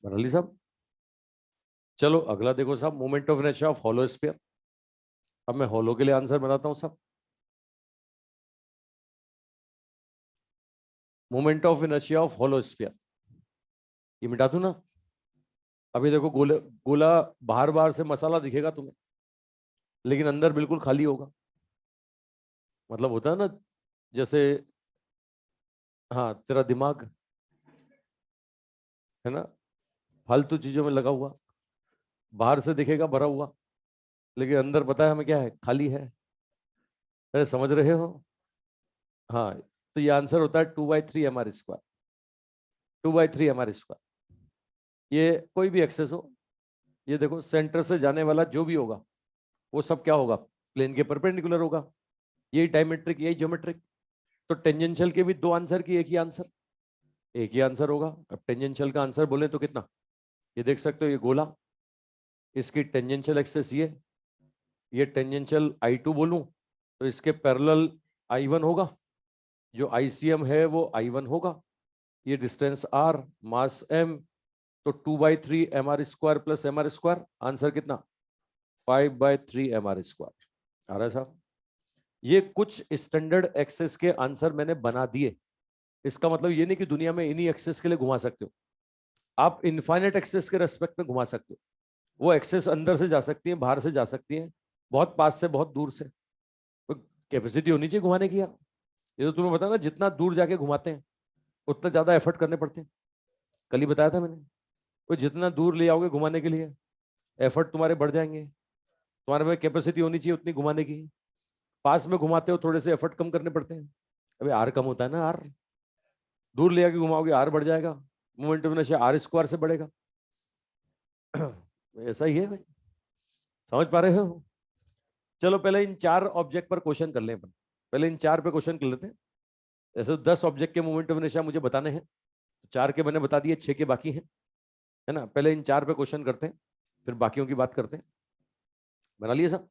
बना ली साहब। चलो अगला देखो साहब, moment of inertia of hollow sphere. अब मैं हॉलो के लिए आंसर बनाता हूं साहब। Moment of inertia of hollow sphere, ये मिटा दूं ना। अभी देखो गोले, गोला बाहर बाहर से मसाला दिखेगा तुम्हें, लेकिन अंदर बिल्कुल खाली होगा। मतलब होता है ना, जैसे, हाँ तेरा दिमाग है ना, फालतू चीजों में लगा हुआ, बाहर से दिखेगा भरा हुआ, लेकिन अंदर पता है हमें क्या है, खाली है। अरे समझ रहे हो, हाँ। तो ये आंसर होता है 2/3 M R square, 2/3 M R square. ये कोई भी एक्सेस हो, ये देखो सेंटर से जाने वाला जो भी होगा वो सब क्या होगा, प्लेन के परपेंडिकुलर होगा। यही डायमेट्रिक, यही ज्योमेट्रिक। तो टेंजेंशियल के भी दो आंसर की एक ही आंसर, एक ही आंसर होगा। अब टेंजेंशियल का आंसर बोले तो कितना, ये देख सकते हो, ये गोला, इसकी टेंजेंशियल एक्सेस ये टेंजेंशियल I2 बोलूं तो इसके पैरेलल I1 होगा, जो ICM है वो I1 होगा, ये डिस्टेंस R, मास M, तो 2/3 mr² प्लस mr², आंसर कितना 5/3 mr²। आ रहा है साहब? ये कुछ स्टैंडर्ड एक्सेस के आंसर मैंने बना दिए। इसका मतलब ये नहीं कि दुनिया में इन्हीं एक्सेस के लिए घुमा सकते हो, आप इनफाइनाइट एक्सेस के रेस्पेक्ट में घुमा सकते हो। वो एक्सेस अंदर से जा सकती है, बाहर से जा सकती है, बहुत पास से, बहुत दूर से। तो कैपेसिटी होनी चाहिए घुमाने की यार। ये तो तुम्हें पता ना, जितना दूर जाके घुमाते हैं उतना ज्यादा एफर्ट करने पड़ते हैं। कल ही बताया था मैंने, वो जितना दूर ले आओगे घुमाने के लिए एफर्ट तुम्हारे बढ़ जाएंगे। तुम्हारे में कैपेसिटी होनी चाहिए उतनी घुमाने की। पास में घुमाते हो थोड़े से एफर्ट कम करने पड़ते हैं। अभी आर कम होता है ना, आर दूर ले आके घुमाओगे आर बढ़ जाएगा, मोमेंट ऑफ इनर्शिया R² से बढ़ेगा। ऐसा ही है भाई, समझ पा रहे हो? चलो पहले इन 4 ऑब्जेक्ट पर क्वेश्चन कर लें अपन। पहले इन 4 पे क्वेश्चन कर लेते हैं। ऐसे 10 ऑब्जेक्ट के मोमेंट ऑफ इनर्शिया मुझे बताने हैं, 4 के मैंने बता दिए, 6 के बाकी हैं, है ना। पहले इन 4 पे क्वेश्चन करते हैं, फिर बाकियों की बात करते हैं। बना लिए सब?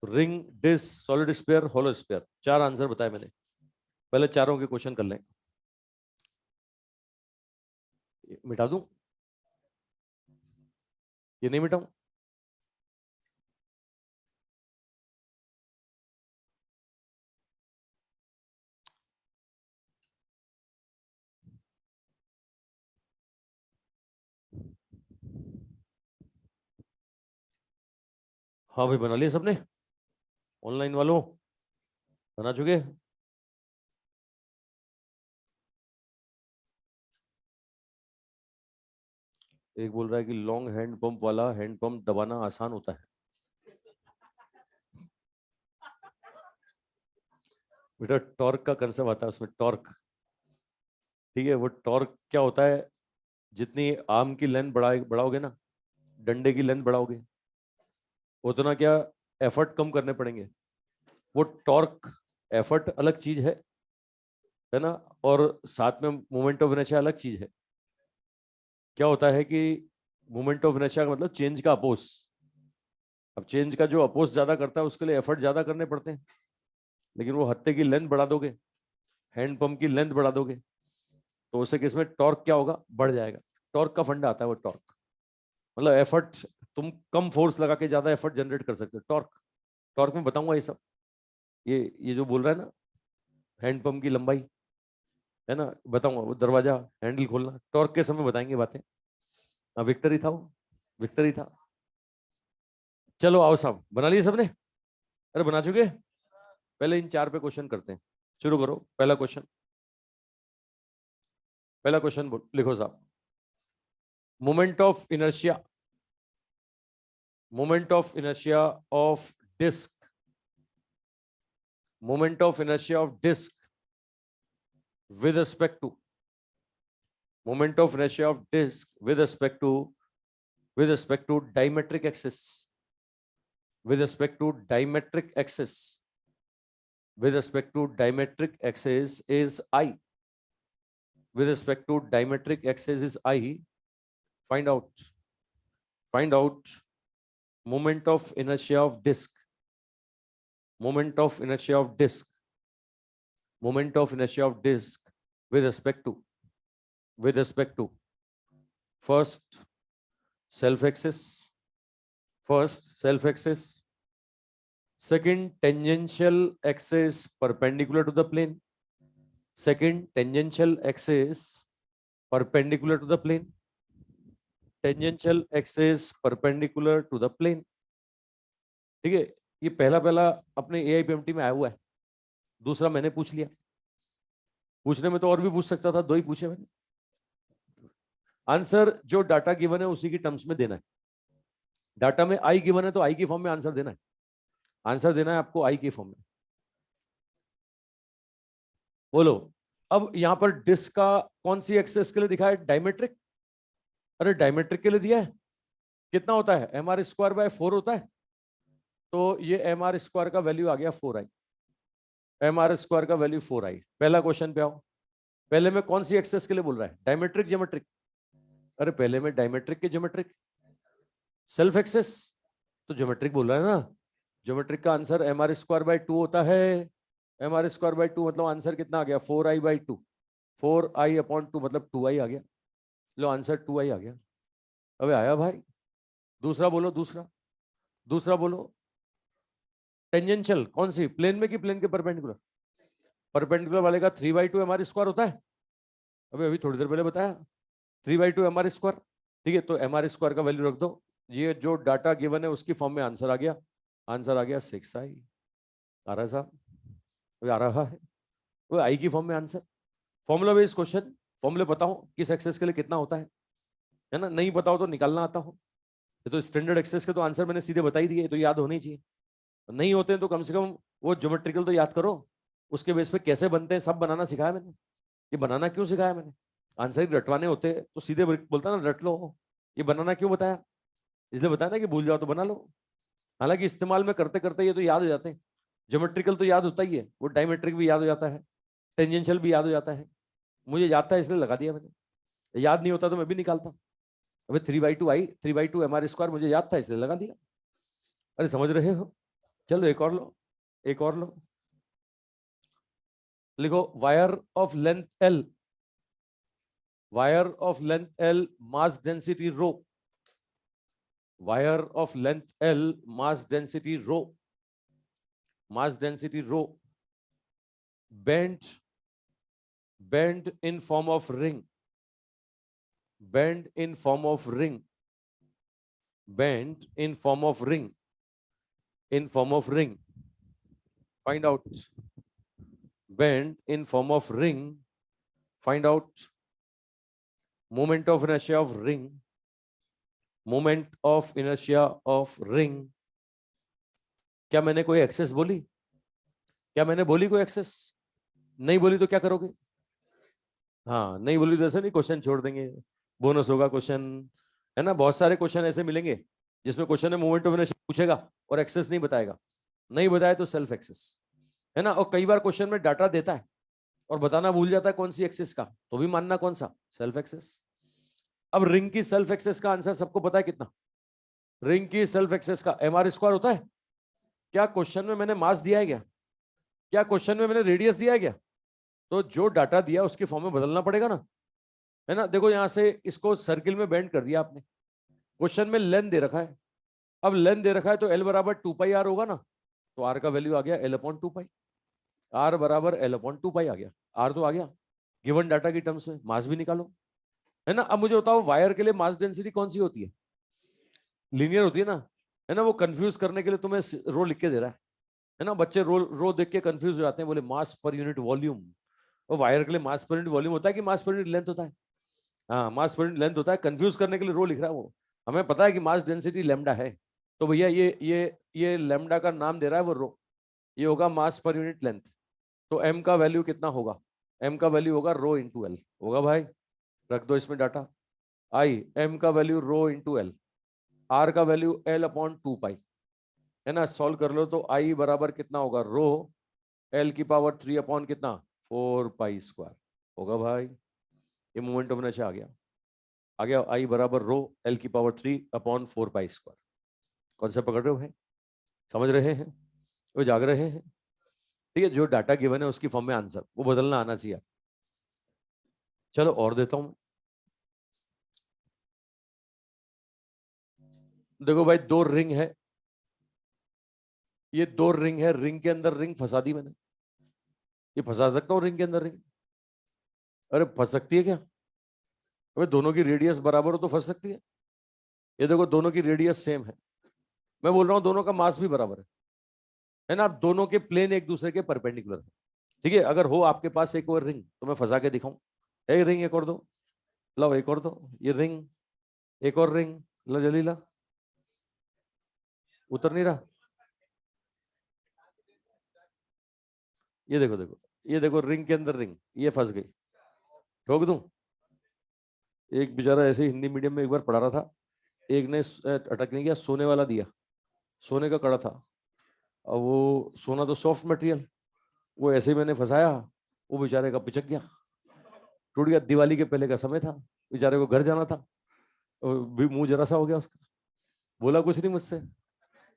Ring, disc, solid sphere, hollow sphere, 4 answer बताए मैंने। पहले चारों के क्वेश्चन कर लें। मिटा दूं? ये नहीं मिटाऊं? हाँ भाई, बना लिए सबने? ऑनलाइन वालों बना चुके? एक बोल रहा है कि लॉन्ग हैंड पंप वाला हैंड पंप दबाना आसान होता है। बेटा टॉर्क का कंसेप्ट आता है उसमें, टॉर्क। ठीक है, वो टॉर्क क्या होता है, जितनी आर्म की लेंथ बढ़ाओगे ना, डंडे की लेंथ बढ़ाओगे, उतना क्या एफर्ट कम करने पड़ेंगे। वो टॉर्क एफर्ट अलग चीज है ना, और साथ में मोमेंट ऑफ इनर्शिया अलग चीज है। क्या होता है कि मोमेंट ऑफ इनर्शिया का मतलब चेंज का अपोज। अब चेंज का जो अपोज ज्यादा करता है उसके लिए एफर्ट ज्यादा करने पड़ते हैं, लेकिन वो हत्थे की लेंथ बढ़ा दोगे, हैंड पंप की लेंथ बढ़ा दोगे, तो उसे किस में टॉर्क क्या होगा, बढ़ जाएगा। टॉर्क का फंडा आता है वो टॉर्क, मतलब एफर्ट, तुम कम फोर्स लगा के ज्यादा एफर्ट जनरेट कर सकते हो। टॉर्क, टॉर्क में बताऊंगा ये सब। ये जो बोल रहा है ना, हैंड पंप की लंबाई, है ना, बताऊंगा। वो दरवाजा हैंडल खोलना, टॉर्क के समय बताएंगे बातें। विक्टर ही था वो, विक्टर ही था। चलो आओ साहब, बना लिए सबने? अरे बना चुके? पहले इन 4 पे क्वेश्चन करते हैं, शुरू करो। पहला क्वेश्चन, पहला क्वेश्चन लिखो साहब। Moment of inertia, moment of inertia of disc, moment of inertia of disc with respect to, moment of inertia of disk with respect to diametric axis, with respect to diametric axis, with respect to diametric axis is I, with respect to diametric axis is I. Find out moment of inertia of disk, moment of inertia of disk, moment of inertia of disk with respect to, with respect to first self axis, first self axis, second tangential axis perpendicular to the plane, second tangential axis perpendicular to the plane, tangential axis perpendicular to the plane। ठीक है, ये पहला पहला अपने AIPMT में आया हुआ है, दूसरा मैंने पूछ लिया। पूछने में तो और भी पूछ सकता था, 2 ही पूछे मैंने। आंसर जो डाटा गिवन है उसी की टर्म्स में देना है। डाटा में आई गिवन है तो आई की फॉर्म में आंसर देना है, आंसर देना है आपको आई की फॉर्म में। बोलो, अब यहां पर डिस्क का कौन सी एक्सेस के लिए दिखा है, डायमेट्रिक। अरे डायमेट्रिक के लिए दिया है, कितना होता है, mr²/4 होता है, तो ये mr² का वैल्यू आ गया 4i, mr² का वैल्यू 4i। पहला क्वेश्चन पे आओ, पहले में कौन सी एक्सेस के लिए बोल रहा है, डायमेट्रिक ज्योमेट्रिक? अरे पहले में डायमेट्रिक के ज्योमेट्रिक, सेल्फ एक्सेस तो ज्योमेट्रिक बोल रहा है ना, ज्योमेट्रिक का आंसर mr² होता है। mr² मतलब आंसर कितना आ गया 4i/2, 4i/2 मतलब 2i आ गया। लो आंसर 2i आ गया। अबे आया भाई। दूसरा बोलो, दूसरा दूसरा बोलो। टेंजेंशियल कौन सी, प्लेन में कि प्लेन के परपेंडिकुलर? परपेंडिकुलर वाले का 3/2 mr² होता है। अबे अभी थोड़ी देर पहले बताया 3/2 mr²। ठीक है, तो mr² का वैल्यू रख दो। ये जो डाटा गिवन है उसकी फॉर्म में आंसर आ गया। आंसर आ गया 6i। आ रहा है साहब? आ रहा है वो आई की फॉर्म में आंसर। फॉर्मूला बेस्ड क्वेश्चन, फॉर्मूले बताओ किस एक्सेस के लिए कितना होता है ना? नहीं बताओ तो निकालना आता हो। ये तो स्टैंडर्ड एक्सेस के तो आंसर मैंने सीधे बता ही दिए, तो याद होने चाहिए। नहीं होते हैं तो कम से कम वो ज्योमेट्रिकल तो याद करो। उसके बेस पे कैसे बनते हैं सब बनाना सिखाया मैंने। ये बनाना क्यों सिखाया मैंने? आंसर ही रटवाने होते तो सीधे बोलता ना रट लो। ये बनाना क्यों बताया? इसलिए बताया ना कि भूल जाओ तो बना लो। हालांकि इस्तेमाल में करते करते ये तो याद हो जाते हैं। ज्योमेट्रिकल तो याद होता ही है, वो डायमेट्रिक भी याद हो जाता है, टेंजेंशियल भी याद हो जाता है। मुझे याद था इसलिए लगा दिया मैंने। याद नहीं होता तो मैं भी निकालता। अबे 3/2 आई, 3/2 mr² मुझे याद था इसलिए लगा दिया। अरे समझ रहे हो? चलो एक और लो, एक और लो। लिखो wire of length L, wire of length L, mass density rho. Wire of length L, mass density rho, mass density rho, bent, bent in form of ring, bent in form of ring, bent in form of ring, in form of ring. Find out. Bent in form of ring. Find out. Moment of inertia of ring. Moment of inertia of ring. क्या मैंने कोई access बोली? क्या मैंने बोली कोई access? नहीं बोली तो क्या करोगे? हाँ नहीं बोली तो ऐसे नहीं, क्वेश्चन छोड़ देंगे, बोनस होगा क्वेश्चन। है ना, बहुत सारे क्वेश्चन ऐसे मिलेंगे जिसमें क्वेश्चन में मोमेंट ऑफ इनर्शिया पूछेगा और एक्सेस नहीं बताएगा। नहीं बताया तो सेल्फ एक्सेस। है ना, और कई बार क्वेश्चन में डाटा देता है और बताना भूल जाता है कौन सी एक्सेस का, तो भी मानना कौन सा, सेल्फ एक्सेस। अब रिंग की सेल्फ एक्सेस का आंसर सबको पता है कितना? रिंग की सेल्फ एक्सेस का mr² होता है। क्या क्वेश्चन में मैंने मास दिया है क्या? क्या क्वेश्चन में मैंने रेडियस दिया है क्या? तो जो डाटा दिया उसकी फॉर्म में बदलना पड़ेगा ना। है ना, देखो यहां से इसको सर्किल में बेंड कर दिया आपने। क्वेश्चन में लेंथ दे रखा है। अब लेंथ दे रखा है तो L बराबर 2πr होगा ना। तो R का वैल्यू आ गया L/2π। R बराबर L/2π आ गया। R तो आ गया गिवन डाटा की टर्म्स में। मास भी निकालो। है ना, अब मुझे बताओ वायर के लिए मास डेंसिटी कौन सी होती है? लीनियर होती है ना। है ना, वो कंफ्यूज करने के लिए तुम्हें रो लिख के दे रहा है ना। बच्चे रो रो देख के कंफ्यूज हो जाते हैं, बोले मास पर यूनिट वॉल्यूम। और वायर के लिए मास पर यूनिट वॉल्यूम होता है कि मास पर यूनिट लेंथ होता है? हाँ मास पर यूनिट लेंथ होता है। कंफ्यूज करने के लिए रो लिख रहा है वो। हमें पता है कि मास डेंसिटी लैम्डा है, तो भैया ये लैम्डा का नाम दे रहा है वो रो। ये होगा मास पर यूनिट लेंथ। तो एम का वैल्यू कितना होगा? एम का वैल्यू होगा रो इंटू एल होगा भाई। रख दो इसमें डाटा। आई एम का value rho into L, R का वैल्यू L/2π। है ना, सॉल्व कर लो तो आई बराबर कितना होगा रो L³ 3 कितना 4π² होगा भाई। ये मोमेंट ऑफ इनर्शिया आ गया। आ गया आई बराबर रो L³ 3/4π²। कौन सा पकड़ रहे हो भाई? समझ रहे हैं? वो जाग रहे हैं? ठीक है, जो डाटा गिवन है उसकी फॉर्म में आंसर वो बदलना आना चाहिए। चलो और देता हूं। देखो भाई दो रिंग है, ये दो रिंग है, रिंग के अंदर रिंग फंसा दी मैंने। ये फंसा सकता हूँ रिंग के अंदर रिंग? अरे फंस सकती है क्या? अबे दोनों की रेडियस बराबर हो तो फंस सकती है। ये देखो दोनों की रेडियस सेम है। मैं बोल रहा हूँ दोनों का मास भी बराबर है ना। दोनों के प्लेन एक दूसरे के परपेंडिकुलर है। ठीक है, अगर हो आपके पास एक और रिंग तो मैं फंसा के दिखाऊं। एक रिंग एक और दो, लो एक और दो, ये रिंग, एक और रिंग, लो जल्दी ला। उतर नहीं रहा। ये देखो देखो, ये देखो रिंग के अंदर रिंग, ये फंस गई। ठोक दूं? एक बेचारा ऐसे हिंदी मीडियम में एक बार पढ़ा रहा था, एक ने अटक नहीं किया, सोने वाला दिया, सोने का कड़ा था। अब वो सोना तो सॉफ्ट मटेरियल, वो ऐसे ही मैंने फंसाया, वो बेचारे का पिचक गया, टूट गया। दिवाली के पहले का समय था, बेचारे को घर जाना था, भी मुंह जरा सा हो गया उसका। बोला कुछ नहीं मुझसे,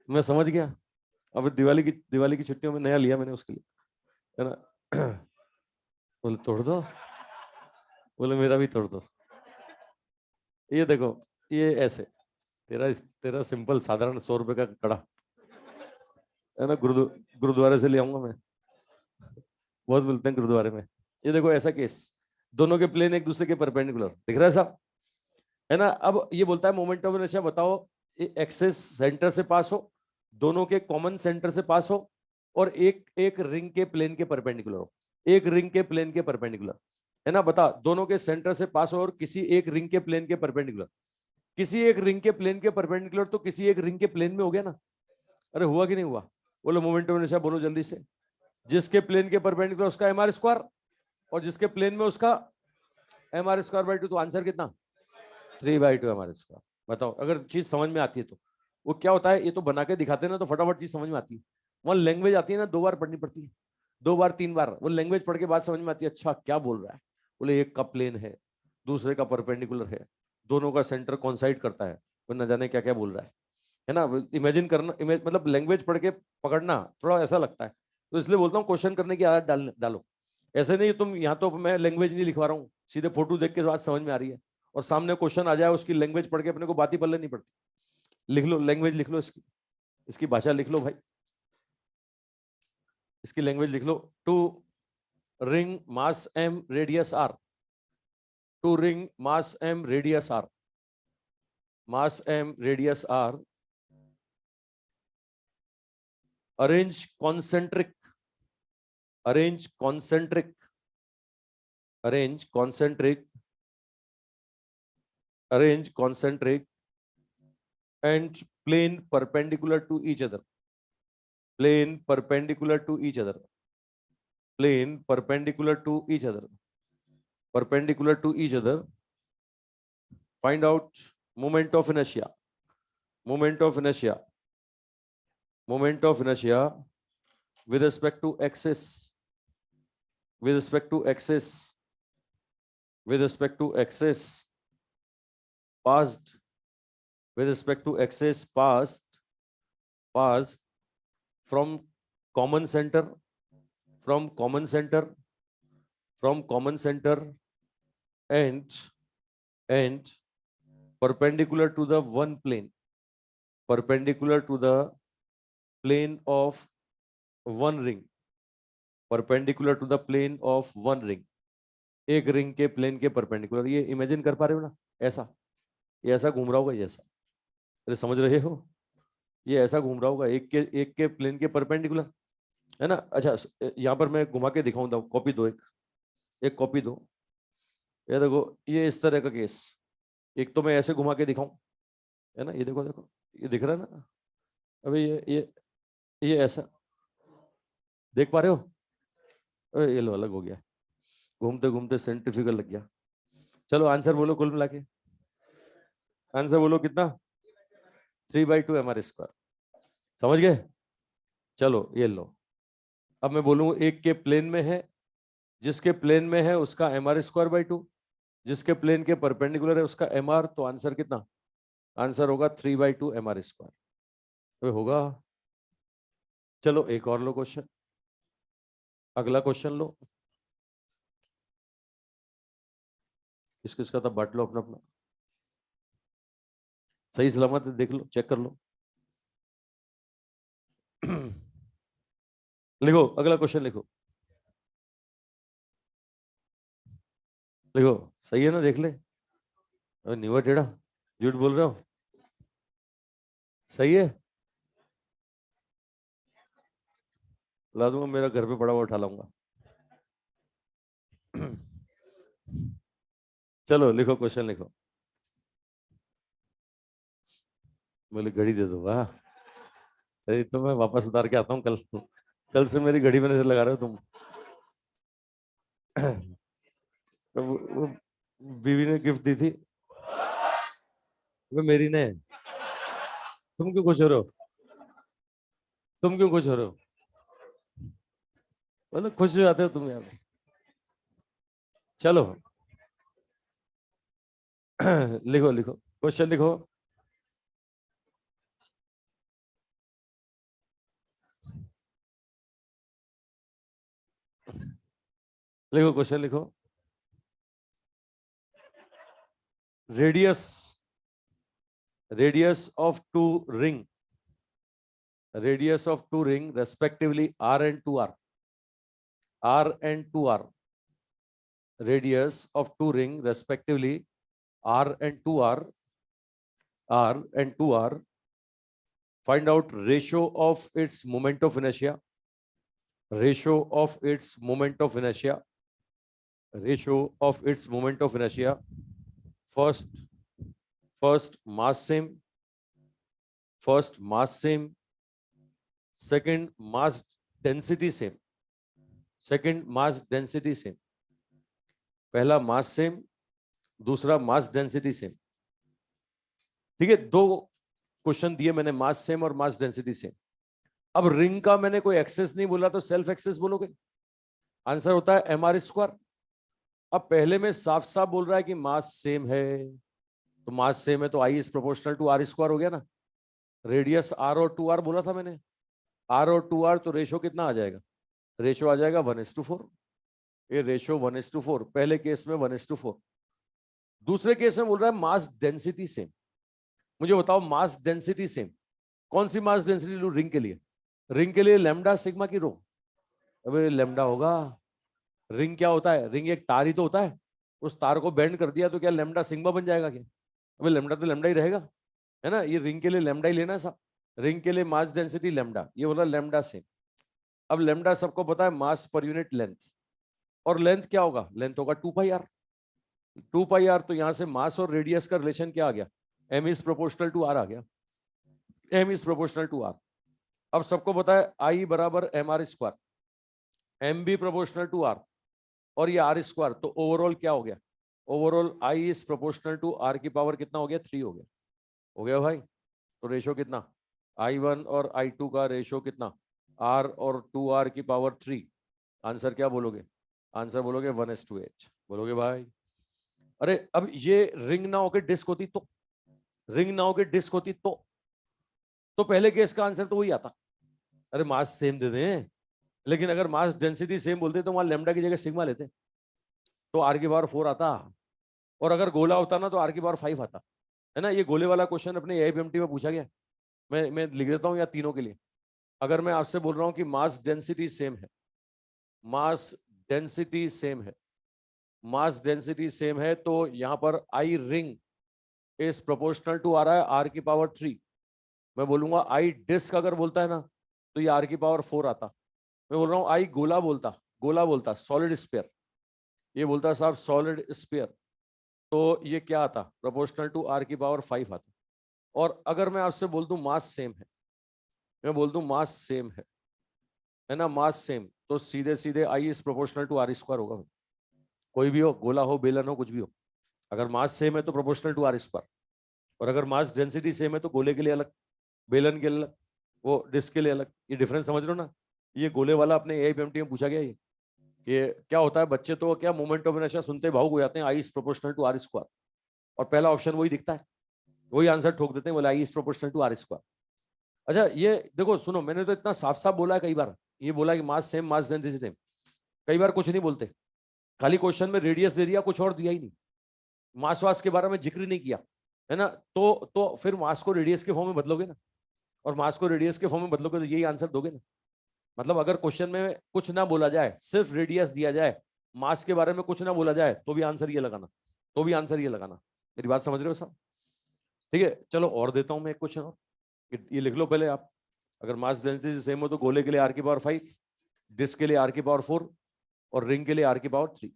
मैं समझ गया। अब दिवाली की छुट्टियों में नया लिया मैंने उसके लिए, है ना। बोले तोड़ दो, बोले मेरा भी तोड़ दो। ये देखो, ये ऐसे तेरा सिंपल साधारण 100 रुपए का कड़ा, है ना, गुरुद्वारे से ले आऊंगा मैं, बहुत मिलते हैं गुरुद्वारे में। ये देखो ऐसा केस, दोनों के प्लेन एक दूसरे के परपेंडिकुलर, दिख रहा है साहब, है ना। अब ये बोलता है मोमेंट ऑफ इनर्शिया बताओ, एक्सिस सेंटर से पास हो, दोनों के कॉमन सेंटर से पास हो, और एक एक रिंग के प्लेन के परपेंडिकुलर हो, एक रिंग के प्लेन के परपेंडिकुलर, है ना। बता, दोनों के सेंटर से पास हो और किसी एक रिंग के प्लेन के परपेंडिकुलर, किसी एक रिंग के प्लेन के परपेंडिकुलर, तो किसी एक रिंग के प्लेन में हो गया ना। अरे हुआ कि नहीं हुआ? बोलो मोमेंट ऑफ इनर्शिया, बोलो जल्दी से। जिसके प्लेन के परपेंडिकुलर उसका एम आर स्क्वायर, और जिसके प्लेन में उसका एम आर स्क्वायर बाई 2, तो आंसर कितना? 3/2 एम आर स्क्वायर। बताओ, अगर चीज समझ में आती है तो। वो क्या होता है, ये तो बना के दिखाते हैं ना, तो फटाफट चीज समझ में आती है। वहां लैंग्वेज आती है ना, 2 बार पढ़नी पड़ती है, 2 बार 3 बार, वो लैंग्वेज पढ़ के बाद समझ में आती है, अच्छा क्या बोल रहा है। बोले एक का प्लेन है, दूसरे का परपेंडिकुलर है, दोनों का सेंटर कॉन्साइड करता है, वो न जाने क्या क्या बोल रहा है ना। इमेजिन करना, मतलब लैंग्वेज पढ़ के पकड़ना थोड़ा ऐसा लगता है, तो इसलिए बोलता हूँ क्वेश्चन करने की आदत डालो। ऐसे नहीं तुम, यहाँ तो मैं लैंग्वेज नहीं लिखवा रहा हूँ, सीधे फोटो देख के बात समझ में आ रही है, और सामने क्वेश्चन आ जाए, उसकी लैंग्वेज पढ़ के अपने को बात ही पल्ले नहीं पड़ती। लिख लो, लैंग्वेज लिख लो, इसकी इसकी भाषा लिख लो भाई, इसकी लैंग्वेज लिख लो। Two ring mass M radius R, two ring mass M radius R, mass M radius R, arrange concentric, arrange concentric, arrange concentric, arrange concentric and plane perpendicular to each other, plane perpendicular to each other, plane perpendicular to each other, perpendicular to each other. Find out moment of inertia, moment of inertia, moment of inertia with respect to axis, with respect to axis, with respect to axis passed, with respect to axis passed from common center, from common center, from common center, and perpendicular to the one plane, perpendicular to the plane of one ring, perpendicular to the plane of one ring, एक ring के plane के perpendicular. ये imagine कर पा रहे हो ना, ऐसा, ये ऐसा घूम रहा होगा, ये ऐसा, अरे समझ रहे हो, ये ऐसा घूम रहा होगा, एक के प्लेन के परपेंडिकुलर, है ना। अच्छा, यहाँ पर मैं घुमा के दिखाऊंगा, कॉपी दो, एक कॉपी दो। ये देखो, ये इस तरह का केस, एक तो मैं ऐसे घुमा के दिखाऊं, है ना, ये देखो देखो, ये दिख रहा है ना। अभी ये ऐसा देख पा रहे हो? अरे ये लो, अलग हो गया, घूमते घूमते सेंट्रीफ्यूगल लग गया। चलो आंसर बोलो, कुल मिला के आंसर बोलो कितना? 3/2 एम आर स्क्वायर। समझ गए? चलो ये लो, अब मैं बोलूँ एक के प्लेन में है, जिसके प्लेन में है उसका एम आर स्क्वायर बाई 2, जिसके प्लेन के परपेंडिकुलर है उसका एम आर, तो आंसर कितना? आंसर होगा 3/2 एम आर स्क्वायर होगा। चलो एक और लो क्वेश्चन, अगला क्वेश्चन लो, किस किसका था बांट लो अपना अपना, सही सलामत है, देख लो, चेक कर लो। लिखो, अगला क्वेश्चन लिखो, लिखो, सही है ना, देख ले। अरे निवा टेढ़ा, झूठ बोल रहे हो? सही है, ला दूंगा, मेरा घर पे पड़ा हुआ उठा लाऊंगा। चलो लिखो, क्वेश्चन लिखो। बोले घड़ी दे दो, वाह, अरे तो मैं वापस उतार के आता हूँ कल, कल से मेरी घड़ी में नजर लगा रहे हो तुम। तो वो बीवी ने गिफ्ट दी थी, वो मेरी ने। तुम क्यों खुश हो रहे हो? तुम क्यों खुश हो रहे हो? मतलब खुश हो जाते हो तुम यार। चलो, लिखो लिखो, क्वेश्चन लिखो। लिखो क्वेश्चन लिखो। Radius of two ring, radius of two ring respectively r and 2r, r and 2r, radius of two ring respectively r and 2r, r and 2r, find out ratio of its moment of inertia, ratio of its moment of inertia, ratio of its moment of inertia. First mass same, first mass same, second mass density same, second mass density same, पहला mass same, दूसरा mass density same. ठीक है, दो question दिए मैंने, mass same और mass density same. अब ring का मैंने कोई एक्सेस नहीं बोला तो सेल्फ एक्सेस बोलोगे, आंसर होता है एम आर स्क्वायर। अब पहले में साफ साफ बोल रहा है कि मास सेम है, तो मास सेम है तो I is proportional to R square हो गया ना। रेडियस आर और 2r बोला था मैंने, आर और 2r, तो रेशो कितना आ जाएगा, रेशो आ जाएगा 1:4। ये रेशो 1:4, पहले केस में 1:4। दूसरे केस में बोल रहा है मास डेंसिटी सेम। मुझे बताओ मास डेंसिटी सेम, कौन सी मास डेंसिटी लूं रिंग के लिए? रिंग के लिए लैम्डा सिग्मा की रो। अबे लैम्डा होगा, रिंग क्या होता है, रिंग एक तार ही तो होता है, उस तार को बेंड कर दिया तो क्या लैम्डा सिग्मा बन जाएगा क्या? अबे लैम्डा तो लैम्डा ही रहेगा, है ना। ये रिंग के लिए लैम्डा ही लेना है साहब, रिंग के लिए मास डेंसिटी लैम्डा, ये बोला लैम्डा सेम। अब लैम्डा सबको पता है मास पर यूनिट लेंथ, और लेंथ क्या होगा, लेंथ होगा 2πr। 2πr, तो यहां से मास और रेडियस का रिलेशन क्या आ गया, m is proportional to r आ गया, m is proportional to r। अब सबको पता है I बराबर mr स्क्वायर, m भी प्रोपोर्शनल टू r और ये r स्क्वायर, तो ओवरऑल क्या हो गया, overall I is proportional to r की पावर कितना हो गया, 3 हो गया। हो गया भाई, तो रेशो कितना, I1 और I2 का रेशो कितना, r और 2r की पावर 3। आंसर क्या बोलोगे, आंसर बोलोगे 1:8 बोलोगे भाई। अरे अब ये रिंग ना होकर डिस्क होती तो, रिंग ना होकर डिस्क होती तो पहले केस का आंसर तो वही आता। अरे मास सेम दे दें, लेकिन अगर मास डेंसिटी सेम बोलते तो वहां लैम्डा की जगह सिग्मा लेते, तो r की पावर 4 आता, और अगर गोला होता ना तो r की पावर 5 आता, है ना। ये गोले वाला क्वेश्चन अपने एआईपीएमटी में पूछा गया, मैं लिख देता हूँ या तीनों के लिए। अगर मैं आपसे बोल रहा हूँ कि मास डेंसिटी सेम है, मास डेंसिटी सेम है, मास डेंसिटी सेम है, तो यहां पर आई रिंग इज प्रोपोर्शनल टू आ रहा है आर की पावर 3। मैं बोलूंगा आई डिस्क अगर बोलता है ना तो ये आर की पावर 4 आता। मैं बोल रहा हूँ आई गोला बोलता, गोला बोलता सॉलिड स्फीयर, ये बोलता है साहब सॉलिड स्फीयर, तो ये क्या आता, प्रोपोर्शनल टू आर की पावर 5 आता। और अगर मैं आपसे बोल दूं मास सेम है, मैं बोल दूं मास सेम है ना, मास सेम, तो सीधे सीधे I is proportional to R square होगा। कोई भी हो, गोला हो, बेलन हो, कुछ भी हो, अगर मास सेम है तो प्रोपोर्शनल टू आर स्क्वायर। और अगर मास डेंसिटी सेम है तो गोले के लिए अलग, बेलन के लिए अलग, वो डिस्क के लिए अलग। ये डिफरेंस समझ लो ना। ये गोले वाला अपने एआईपीएमटी में पूछा गया। ये क्या होता है, बच्चे तो क्या मोमेंट ऑफ इनर्शिया सुनते भावुक हो जाते हैं, I is proportional to R square, और पहला ऑप्शन वही दिखता है, वही आंसर ठोक देते हैं, बोले I is proportional to R square. अच्छा ये देखो सुनो, मैंने तो इतना साफ साफ बोला है कई बार, ये बोला कि mass same mass density same, कई बार कुछ नहीं बोलते, खाली क्वेश्चन में रेडियस दे दिया, कुछ और दिया ही नहीं, मास वास के बारे में जिक्र नहीं किया, है ना। तो फिर मास को रेडियस के फॉर्म में बदलोगे ना, और मास को रेडियस के फॉर्म में बदलोगे तो यही आंसर दोगे ना। मतलब अगर क्वेश्चन में कुछ ना बोला जाए, सिर्फ रेडियस दिया जाए, मास के बारे में कुछ ना बोला जाए, तो भी आंसर ये लगाना, तो भी आंसर ये लगाना। मेरी बात समझ रहे हो सब? ठीक है, चलो और देता हूं मैं एक क्वेश्चन और, ये लिख लो पहले आप। अगर मास डेंसिटी सेम हो तो गोले के लिए आर की पावर 5, डिस्क के लिए आर की पावर 4, और रिंग के लिए आर की पावर 3।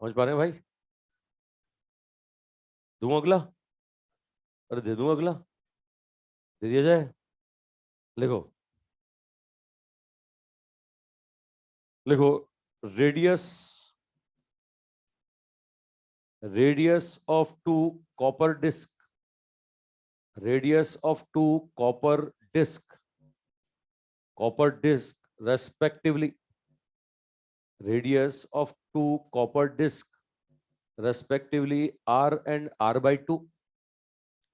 समझ पा रहे हैं भाई? दूं अगला? अरे दे दूं अगला, दे दिया जाए। लिखो, लिखो, radius, radius of two copper disc, radius of two copper disc, copper disc respectively radius of two copper disc, respectively r and r by 2,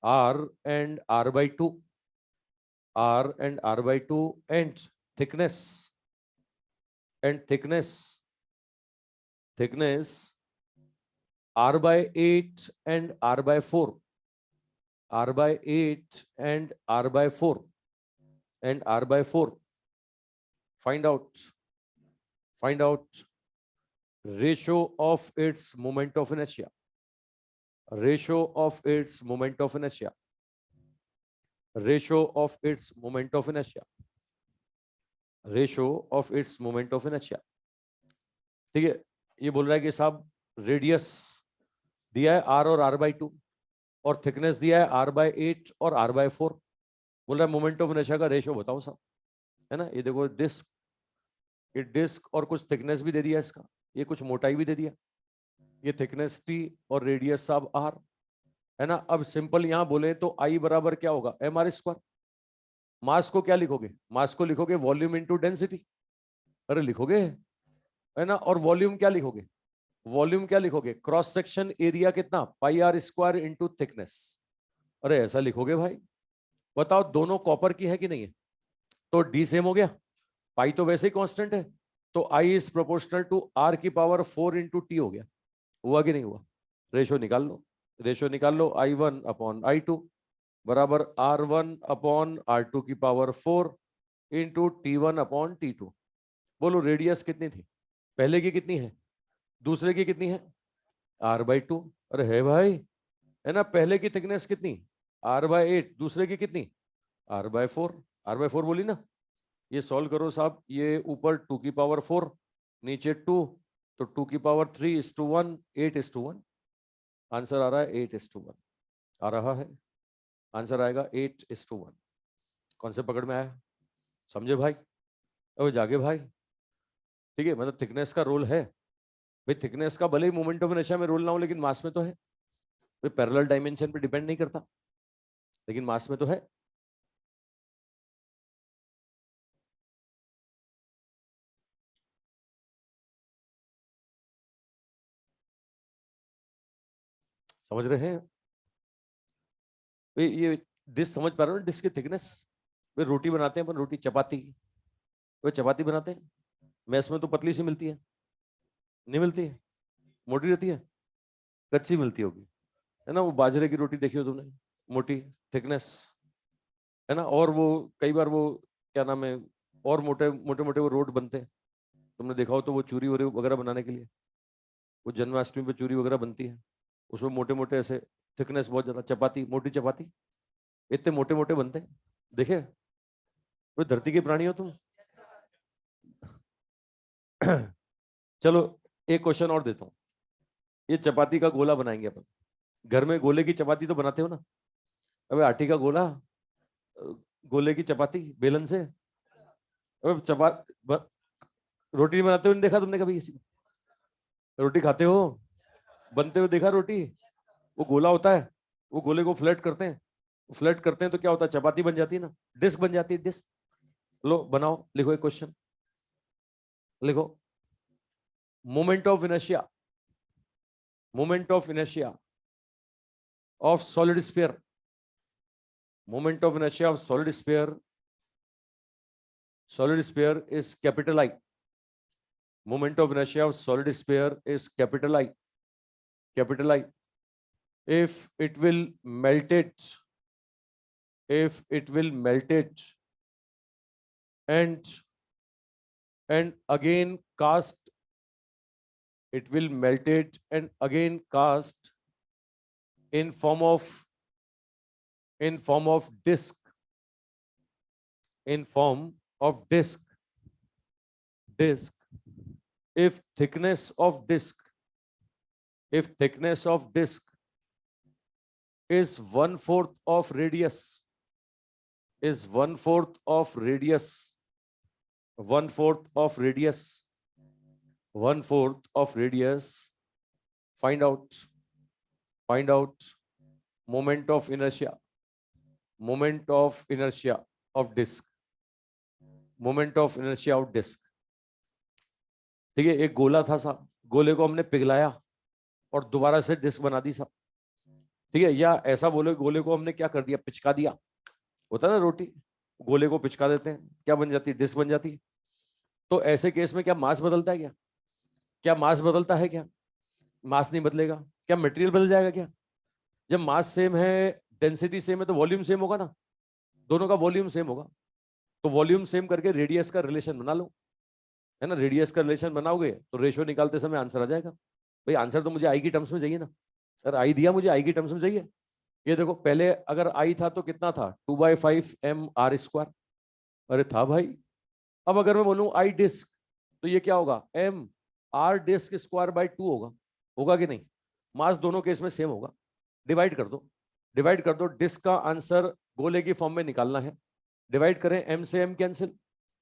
r and r by 2, r and r by 2, and thickness, and thickness r by 8 and r by 4, r by 8 and r by 4, and r by 4. Find out ratio of its moment of inertia, ratio of its moment of inertia, ratio of its moment of inertia, ratio of its moment of inertia. ठीक है, ये बोल रहा है कि साहब radius दिया है r और r by 2 और थिकनेस दिया है r by 8 और r by 4. बोल रहा है मोमेंट ऑफ इनर्शिया का रेशियो बताओ साहब, है ना. ये देखो डिस्क, ये डिस्क और कुछ थिकनेस भी दे दिया इसका, ये कुछ मोटाई भी दे दिया, ये थिकनेस t और रेडियस साहब r, है ना. अब सिंपल यहां बोले तो I बराबर क्या होगा, mr स्क्वायर. मास को क्या लिखोगे, मास को लिखोगे वॉल्यूम इनटू डेंसिटी, अरे लिखोगे, है ना. और वॉल्यूम क्या लिखोगे, वॉल्यूम क्या लिखोगे, क्रॉस सेक्शन एरिया कितना, पाई आर स्क्वायर इंटू थिकनेस. अरे ऐसा लिखोगे भाई. बताओ दोनों कॉपर की है कि नहीं है, तो डी सेम हो गया, पाई तो वैसे ही कांस्टेंट है, तो I is proportional to are की पावर 4 इंटू टी हो गया. हुआ कि नहीं हुआ, रेशो निकाल लो, रेशो निकाल लो, I1 अपॉन I2 बराबर R1 अपॉन R2 की power 4 into T1 upon T2. बोलो रेडियस कितनी थी, पहले की कितनी है, दूसरे की कितनी है, R by 2. अरे है भाई, है ना. पहले की थिकनेस कितनी, R by 8, दूसरे की कितनी, R by 4. R by 4 बोली ना. ये सॉल्व करो साहब, ये ऊपर 2 की पावर 4, नीचे 2, तो 2 की पावर 3:1, 8:1. आंसर आ रहा है 8:1 आ रहा है, आंसर आएगा 8:1. कौन से पकड़ में आया, समझे भाई, अब जागे भाई. ठीक है, मतलब थिकनेस का रोल है भाई, थिकनेस का भले ही मोमेंट ऑफ इनर्शिया में रोल ना हो लेकिन मास में तो है भाई. पैरेलल डायमेंशन पे डिपेंड नहीं करता लेकिन मास में तो है. समझ रहे हैं ये डिश समझ पा रहे हो, डिश की थिकनेस. वे रोटी बनाते हैं, पर रोटी चपाती, वे चपाती बनाते हैं, मैस में तो पतली सी मिलती है, नहीं मिलती है, मोटी रहती है, कच्ची मिलती होगी, है ना. वो बाजरे की रोटी देखी हो तुमने, मोटी, थिकनेस, है ना. और वो कई बार वो क्या नाम है, और मोटे मोटे मोटे वो रोड बनते हैं, तुमने देखा हो तो, वो चूरी वगैरह बनाने के लिए, वो जन्माष्टमी पे चूरी वगैरह बनती है, उसमें मोटे मोटे ऐसे, थिकनेस बहुत ज्यादा, चपाती, मोटी चपाती, इतने मोटे मोटे बनते हैं, देखे. वो धरती के प्राणी हो तुम. चलो एक क्वेश्चन और देता हूं. ये चपाती का गोला बनाएंगे अपन, घर में गोले की चपाती तो बनाते हो ना. अबे आटे का गोला, गोले की चपाती बेलन से, अबे रोटी नहीं बनाते हो, नहीं देखा तुमने कभी किसी को, रोटी खाते हो, बनते हुए देखा रोटी. वो गोला होता है, वो गोले को फ्लैट करते हैं, फ्लैट करते हैं तो क्या होता है, चपाती बन जाती है ना, डिस्क बन जाती है, डिस्क. लो बनाओ, लिखो एक क्वेश्चन, लिखो. Moment of inertia, moment of inertia of solid sphere, moment of inertia of solid sphere is capital I. Moment of inertia of solid sphere is capital I, capital I. If it will melt it, if it will melt it and again cast, it will melt it and again cast in form of disc, in form of disc. If thickness of disc, if thickness of disc is 1/4 of radius, is 1/4 of radius, 1/4 of radius, 1/4 of radius, find out moment of inertia, moment of inertia of disc, moment of inertia of disc. ठीक है, एक गोला था साहब, गोले को हमने पिघलाया और दोबारा से डिस्क बना दी साहब। ठीक है, या ऐसा बोलो गोले को हमने क्या कर दिया, पिचका दिया। होता है ना रोटी, गोले को पिचका देते हैं, क्या बन जाती है, डिस्क बन जाती है। तो ऐसे केस में क्या मास बदलता है क्या? क्या मास बदलता है क्या? मास नहीं बदलेगा। क्या मटेरियल बदल जाएगा क्या? जब मास सेम है, डेंसिटी सेम है, तो वॉल्यूम सेम होगा ना, दोनों का वॉल्यूम सेम होगा। तो वॉल्यूम सेम करके रेडियस का रिलेशन बना लो, है ना। रेडियस का रिलेशन बनाओगे तो रेशियो निकालते समय आंसर आ जाएगा। भाई आंसर तो मुझे आई की टर्म्स में चाहिए ना, अगर आई दिया मुझे आई की टर्म्स में चाहिए। ये देखो, पहले अगर आई था तो कितना था, 2/5 m r²। अरे था भाई। अब अगर मैं बोलूं आई डिस्क, तो ये क्या होगा, m r डिस्क² / 2 होगा। होगा कि नहीं? मास दोनों केस में सेम होगा। डिवाइड कर दो, डिवाइड कर दो, डिस्क का आंसर गोले की फॉर्म में निकालना है। डिवाइड करें, m से m कैंसिल,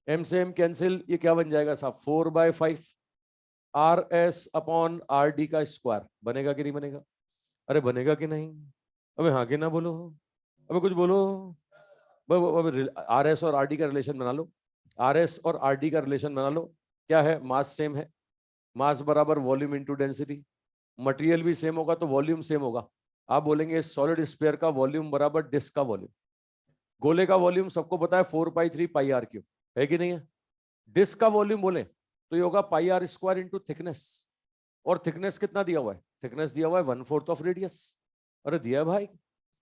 m से m कैंसिल, ये क्या बन जाएगा साहब, 4/5 RS/RD का स्क्वायर। बनेगा कि नहीं बनेगा? अरे बनेगा कि नहीं? अबे हाँ कि ना बोलो, अबे कुछ बोलो। आर एस और आर डी का रिलेशन बना लो, आर एस और आर डी का रिलेशन बना लो। क्या है, मास सेम है, मास बराबर वॉल्यूम इंटू डेंसिटी। मटेरियल भी सेम होगा तो वॉल्यूम सेम होगा। आप बोलेंगे सॉलिड स्फीयर का वॉल्यूम बराबर डिस्क का वॉल्यूम। गोले का वॉल्यूम सबको पता है 4/3 πr³ है कि नहीं है? डिस्क का वॉल्यूम बोले तो ये होगा πr² इंटू थिकनेस। और थिकनेस कितना दिया हुआ है? थिकनेस दिया हुआ है 1/4 रेडियस। अरे दिया भाई।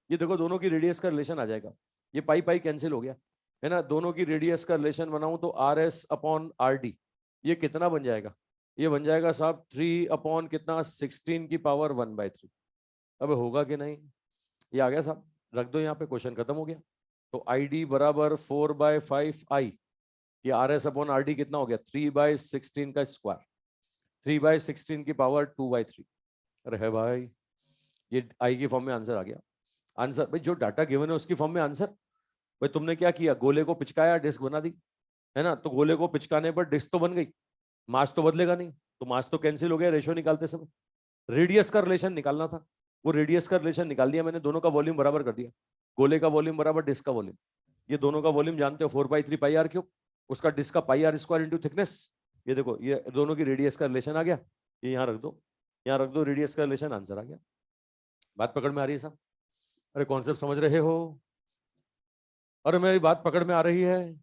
ये देखो, दोनों की रेडियस का रिलेशन आ जाएगा। ये पाई पाई कैंसिल हो गया, है ना। दोनों की रेडियस का रिलेशन बनाऊं तो RS/RD, ये कितना बन जाएगा? ये बन जाएगा साहब 3 कितना, 16⁻⁴। अब होगा कि नहीं? ये आ गया साहब, रख दो यहाँ पे, क्वेश्चन खत्म हो गया। तो ID बराबर 4/5I, ये RS/RD कितना हो गया, 3/16 का स्क्वायर, 3/16⁻²/3। अरे है भाई, ये आई की फॉर्म में आंसर आ गया। आंसर भाई, जो डाटा गिवन है उसकी फॉर्म में आंसर। भाई तुमने क्या किया, गोले को पिचकाया, डिस्क बना दी, है ना। तो गोले को पिचकाने पर डिस्क तो बन गई, मास तो बदलेगा नहीं, तो मास तो कैंसिल हो गया रेशियो निकालते समय। रेडियस का रिलेशन निकालना था, वो रेडियस का रिलेशन निकाल दिया मैंने, दोनों का वॉल्यूम बराबर कर दिया। गोले का वॉल्यूम बराबर डिस्क का वॉल्यूम। ये दोनों का वॉल्यूम जानते हो, 4/3 πr³। उसका डिस्क का πr² इंटू थिकनेस। ये देखो, ये दोनों की रेडियस का रिलेशन आ गया। ये यहाँ रख दो, यहाँ रख दो, रेडियस का रिलेशन, आंसर आ गया। बात पकड़ में आ रही है साहब? अरे कॉन्सेप्ट समझ रहे हो? अरे मेरी बात पकड़ में आ रही है?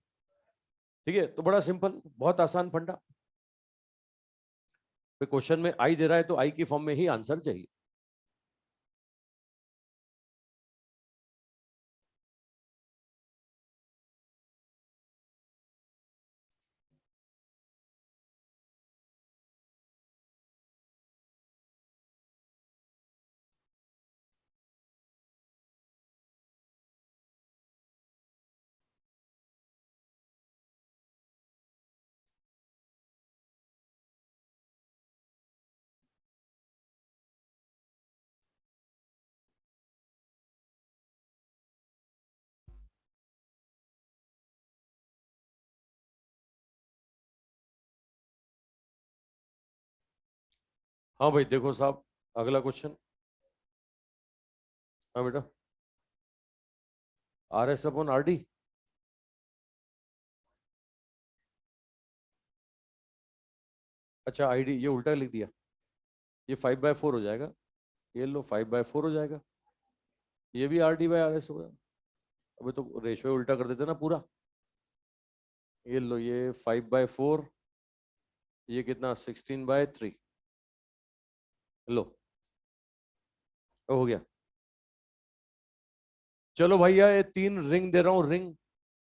ठीक है, तो बड़ा सिंपल, बहुत आसान फंडा। क्वेश्चन में आई दे रहा है तो आई की फॉर्म में ही आंसर चाहिए। हाँ भाई देखो साहब, अगला क्वेश्चन। हाँ बेटा, RS/RD। अच्छा ID ये उल्टा लिख दिया, ये 5/4 हो जाएगा। ये लो 5/4 हो जाएगा, ये भी RD/RS होगा। अबे तो रेशियो उल्टा कर देते ना पूरा। ये लो, ये 5/4, ये कितना, 16/3। लो, हो गया। चलो भैया, ये 3 रिंग दे रहा हूं, रिंग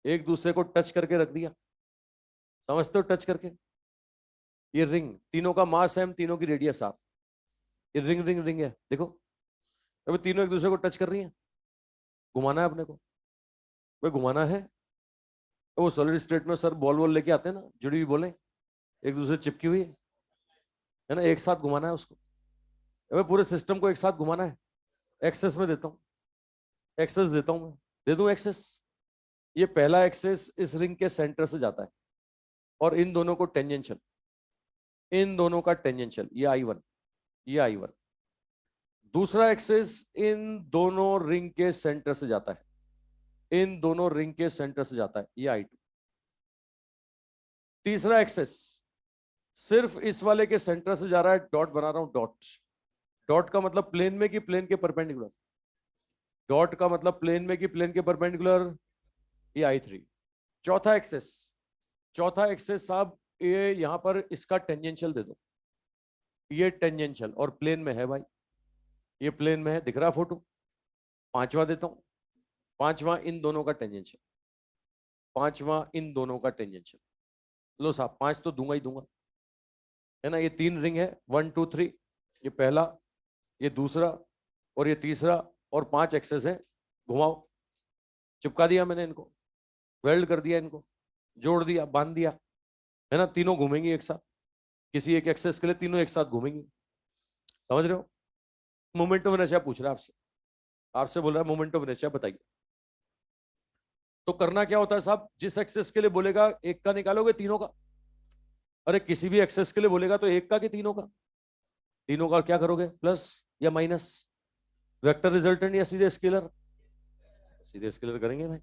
एक दूसरे को टच करके रख दिया, समझते हो, टच करके। ये रिंग, तीनों का मास है, तीनों की रेडियस आप, ये रिंग रिंग रिंग है, देखो। अबे तीनों एक दूसरे को टच कर रही हैं, घुमाना है अपने को। भाई घुमाना है। तो वो सॉलिड स्टेट में सर बॉल वॉल लेके आते हैं ना, जुड़ी हुई बोले, एक दूसरे चिपकी हुई है ना, एक साथ घुमाना है उसको। अबे पूरे सिस्टम को एक साथ घुमाना है। एक्सेस में देता हूँ, एक्सेस देता हूँ मैं, दे दूं एक्सेस। ये पहला एक्सेस इस रिंग के सेंटर से जाता है और इन दोनों को टेंजेंशियल, इन दोनों का टेंजेंशियल, ये I1, ये I1। दूसरा एक्सेस इन दोनों रिंग के सेंटर से जाता है, इन दोनों रिंग के सेंटर से जाता है, ये I2। तीसरा एक्सेस सिर्फ इस वाले के सेंटर से जा रहा है, डॉट बना रहा हूं, डॉट। डॉट का मतलब प्लेन में कि प्लेन के परपेंडिकुलर? डॉट का मतलब प्लेन में कि प्लेन के परपेंडिकुलर? ये I3। चौथा एक्सेस, चौथा एक्सेस साहब, ये यहां पर इसका टेंजेंशियल दे दो। ये टेंजेंशियल और प्लेन में है भाई, ये प्लेन में है, दिख रहा फोटो। पांचवा देता हूं, पांचवा इन दोनों का टेंजेंशियल, पांचवा इन दोनों का टेंजेंशियल। लो साहब, 5 तो दूंगा ही दूंगा, है ना। ये 3 रिंग है, 1 2 3, ये पहला, ये दूसरा और ये तीसरा, और 5 एक्सेस है। घुमाओ, चिपका दिया मैंने इनको, वेल्ड कर दिया इनको, जोड़ दिया, बांध दिया, है ना। तीनों घूमेंगी एक साथ, किसी एक एक्सेस के लिए तीनों एक साथ घूमेंगी। समझ रहे हो? मोमेंट ऑफ इनर्शिया पूछ रहा है आपसे, आपसे बोल रहा है मोमेंट ऑफ इनर्शिया बताइए। तो करना क्या होता है साहब, जिस एक्सेस के लिए बोलेगा एक का निकालोगे तीनों का, अरे किसी भी एक्सेस के लिए बोलेगा तो एक का कि तीनों का? तीनों का क्या करोगे, प्लस या माइनस? वेक्टर रिजल्टेंट या सीधे स्केलर? सीधे स्केलर करेंगे भाई।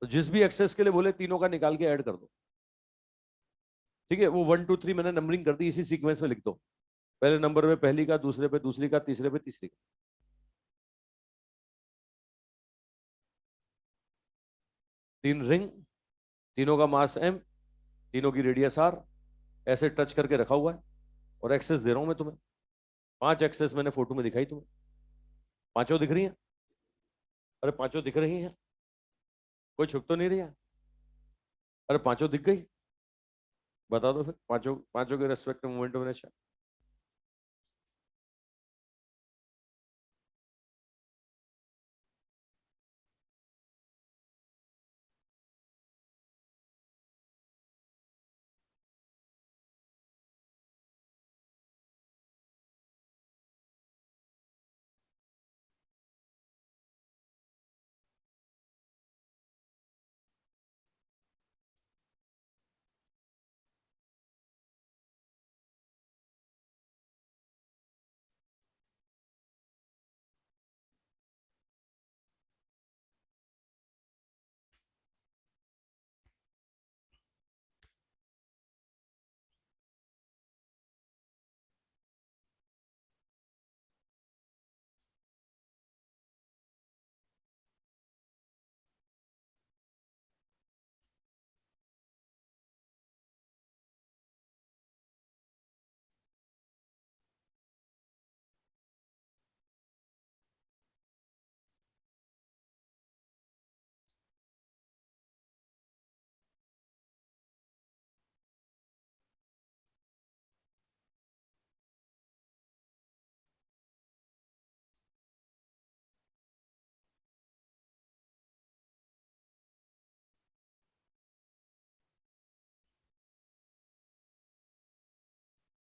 तो जिस भी एक्सेस के लिए बोले तीनों का निकाल के ऐड कर दो, ठीक है। वो 1 2 3 मैंने नंबरिंग कर दी, इसी सीक्वेंस में लिख दो। पहले नंबर पे पहली का, दूसरे पे दूसरी का, तीसरे पे तीसरी का। तीन रिंग, तीनों का मास m, तीनों की रेडियस r, ऐसे टच करके रखा हुआ है, और एक्सेस दे रहा हूं मैं तुम्हें। 5 एक्सेस मैंने फोटो में दिखाई तुम्हें, पांचों दिख रही हैं? अरे पांचों दिख रही हैं, कोई छुप तो नहीं रही है? अरे पांचों दिख गई, बता दो फिर, पांचों पांचों के रेस्पेक्ट में मोमेंट होने चाहिए।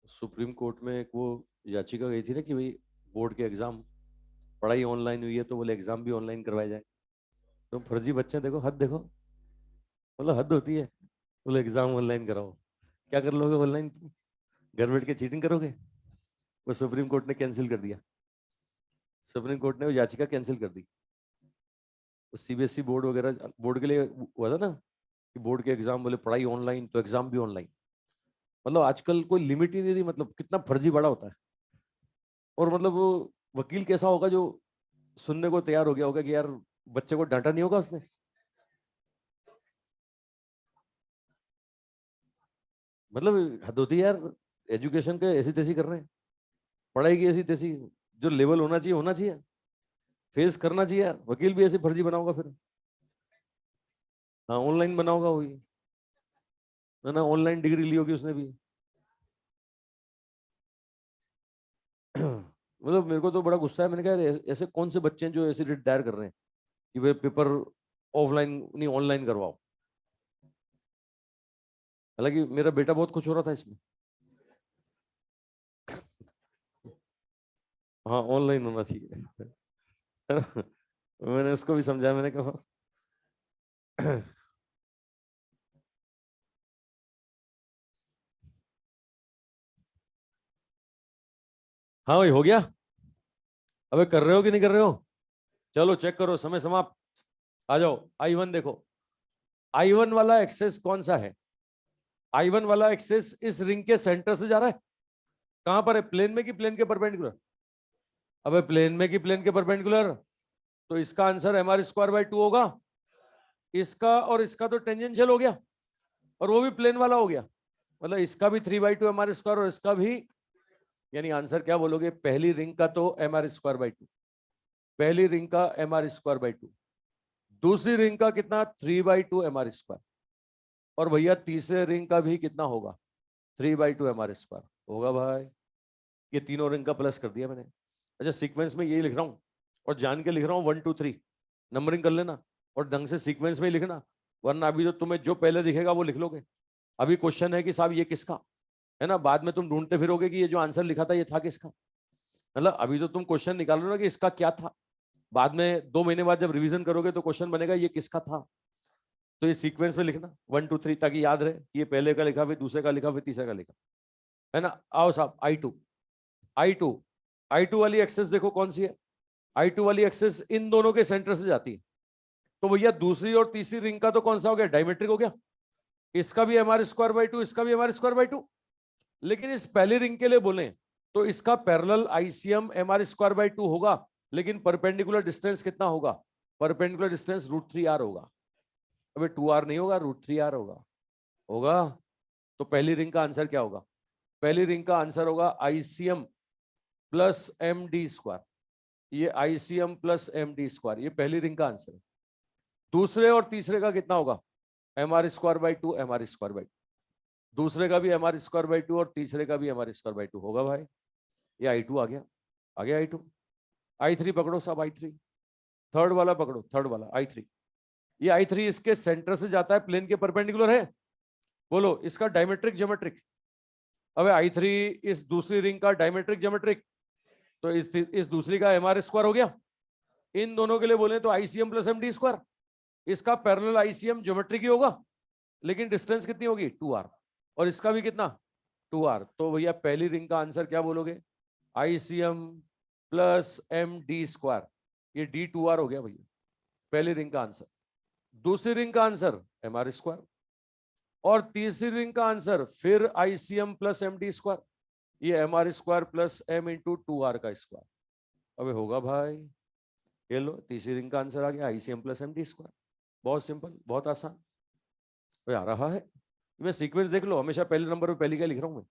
सुप्रीम कोर्ट में एक वो याचिका गई थी ना कि भाई बोर्ड के एग्जाम, पढ़ाई ऑनलाइन हुई है तो बोले एग्जाम भी ऑनलाइन करवाए जाए। तो फर्जी बच्चे देखो, हद देखो, मतलब हद होती है। बोले एग्जाम ऑनलाइन कराओ, क्या कर लोगे ऑनलाइन? घर बैठ के चीटिंग करोगे? वो सुप्रीम कोर्ट ने कैंसिल कर दिया, सुप्रीम कोर्ट ने वो याचिका कैंसिल कर दी। CBSE बोर्ड वगैरह, बोर्ड के लिए हुआ था ना कि बोर्ड के एग्जाम बोले पढ़ाई ऑनलाइन तो एग्जाम भी ऑनलाइन। मतलब आजकल कोई लिमिट ही नहीं रही, मतलब कितना फर्जी बड़ा होता है। और मतलब वो वकील कैसा होगा जो सुनने को तैयार हो गया होगा कि यार बच्चे को डांटा नहीं होगा उसने। मतलब हद होती है यार, एजुकेशन के ऐसी तैसी कर रहे हैं, पढ़ाई की ऐसी तैसी। जो लेवल होना चाहिए, फेस करना चाहिए यार। वकील भी ऐसे फर्जी बनाऊंगा फिर? हाँ ऑनलाइन बनाऊंगा वही, है ना, ऑनलाइन डिग्री ली होगी उसने भी। मतलब मेरे को तो बड़ा गुस्सा है, मैंने कहा यार ऐसे कौन से बच्चे हैं जो ऐसे रिट दायर कर रहे हैं कि वे पेपर ऑफलाइन नहीं ऑनलाइन करवाओ। हालांकि मेरा बेटा बहुत खुश हो रहा था इसमें। हाँ ऑनलाइन होना चाहिए। मैंने उसको भी समझाया, मैंने कहा हाँ भाई हो गया। अबे कर रहे हो कि नहीं कर रहे हो? चलो चेक करो, समय समाप्त। आ जाओ, I1 देखो, I1 वाला एक्सेस कौन सा है? I1 वाला एक्सेस इस रिंग के सेंटर से जा रहा है, कहां पर है, प्लेन में कि प्लेन के परपेंडिकुलर? अबे प्लेन में कि प्लेन के परपेंडिकुलर, तो इसका आंसर mr²/2 होगा। इसका और इसका तो टेंजेंशियल हो गया, और वो भी प्लेन वाला हो गया, मतलब इसका भी 3/2 mr² और इसका भी, यानी आंसर क्या बोलोगे, पहली रिंग का तो mr²/2, पहली रिंग का mr²/2, दूसरी रिंग का कितना 3/2 mr², और भैया तीसरे रिंग का भी कितना होगा 3/2 mr² होगा भाई। ये तीनों रिंग का प्लस कर दिया मैंने। अच्छा सीक्वेंस में यही लिख रहा हूं और जान के लिख रहा हूं 1 2 3, नंबरिंग कर लेना और ढंग से सीक्वेंस में ही लिखना, वरना अभी तो तुम्हें जो पहले दिखेगा वो लिख लोगे। अभी क्वेश्चन है कि साहब ये किसका है ना, बाद में तुम ढूंढते फिरोगे कि ये जो आंसर लिखा था ये था किसका, मतलब अभी तो तुम क्वेश्चन निकाल लो ना कि इसका क्या था, बाद में 2 महीने बाद जब रिवीजन करोगे तो क्वेश्चन बनेगा ये किसका था। तो ये सीक्वेंस में लिखना 1 2 3 ताकि याद रहे कि ये पहले का लिखा, फिर दूसरे का लिखा, फिर तीसरे का लिखा, है ना। आओ साहब I2 वाली एक्सेस देखो कौन सी है, I2 वाली एक्सेस इन दोनों के सेंटर से जाती है, तो भैया दूसरी और तीसरी रिंग का तो कौन सा हो गया, डायमेट्रिक हो गया, इसका भी mr²/2, इसका भी mr²/2, लेकिन इस पहली रिंग के लिए बोले तो इसका पैरेलल ICM mr²/2 होगा, लेकिन परपेंडिकुलर डिस्टेंस कितना होगा, परपेंडिकुलर डिस्टेंस √3r होगा। अबे 2r नहीं होगा, √3r होगा, होगा। तो पहली रिंग का आंसर क्या होगा, पहली रिंग का आंसर होगा ICM प्लस MD², ये ICM प्लस MD², ये पहली रिंग का आंसर है। दूसरे और तीसरे का कितना होगा mr²/2 mr²/2, दूसरे का भी mr²/2 और तीसरे का भी mr²/2 होगा भाई। ये I2 आ गया, आ गया I2। I3 पकड़ो साहब, I3 थर्ड वाला पकड़ो, थर्ड वाला I3, ये I3 इसके सेंटर से जाता है, प्लेन के परपेंडिकुलर है, बोलो इसका डायमेट्रिक ज्योमेट्रिक। अबे I3 इस दूसरी रिंग का डायमेट्रिक ज्योमेट्रिक, तो इस दूसरी का mr² हो गया, इन दोनों के लिए बोले तो ICM प्लस MD², इसका पैरेलल ICM ज्योमेट्रिक ही होगा, लेकिन डिस्टेंस कितनी होगी 2r, और इसका भी कितना 2r, तो भैया पहली रिंग का आंसर क्या बोलोगे, ICM प्लस MD², ये D2r हो गया भैया पहली रिंग का आंसर। दूसरी रिंग का आंसर mr², और तीसरी रिंग का आंसर फिर ICM प्लस MD², ये mr² plus m into 2r का स्क्वायर। अबे होगा भाई, ये लो तीसरी रिंग का आंसर आ गया ICM प्लस MD², बहुत सिंपल, बहुत आसान आ रहा है। मैं सीक्वेंस देख लो, हमेशा पहले नंबर पे पहली का लिख रहा हूं मैं,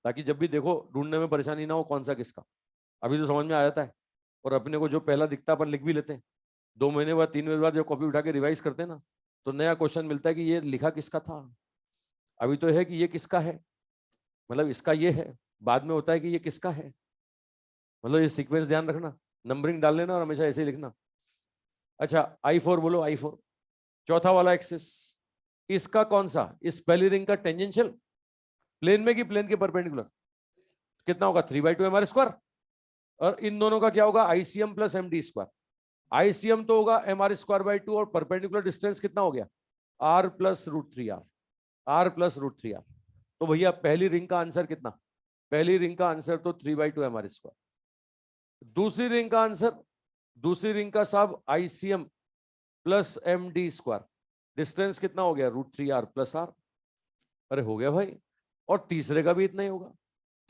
ताकि जब भी देखो ढूंढने में परेशानी ना हो कौन सा किसका, अभी तो समझ में आ जाता है, और अपने को जो पहला दिखता है अपन लिख भी लेते हैं, 2 महीने बाद 3 महीने बाद जब कॉपी उठा के रिवाइज करते हैं ना, तो नया क्वेश्चन मिलता है कि ये लिखा किसका था। अभी तो है कि ये किसका है, मतलब इसका ये है, बाद में होता है कि ये किसका है, मतलब ये सीक्वेंस ध्यान रखना, नंबरिंग डाल लेना और हमेशा ऐसे ही लिखना। अच्छा I4 बोलो, I4 चौथा वाला एक्सिस, इसका कौन सा, इस पहली रिंग का टेंजेंशियल, प्लेन में कि प्लेन के परपेंडिकुलर, कितना होगा 3/2 mr², और इन दोनों का क्या होगा ICM प्लस MD², ICM तो होगा mr²/2 और परपेंडिकुलर डिस्टेंस कितना हो गया r plus √3r, r plus √3r, तो भैया पहली रिंग का आंसर कितना, पहली रिंग का आंसर तो 3/2 mr²। दूसरी रिंग का आंसर, दूसरी रिंग का साहब ICM प्लस MD², डिस्टेंस कितना हो गया √3r प्लस r, अरे हो गया भाई। और तीसरे का भी इतना ही होगा,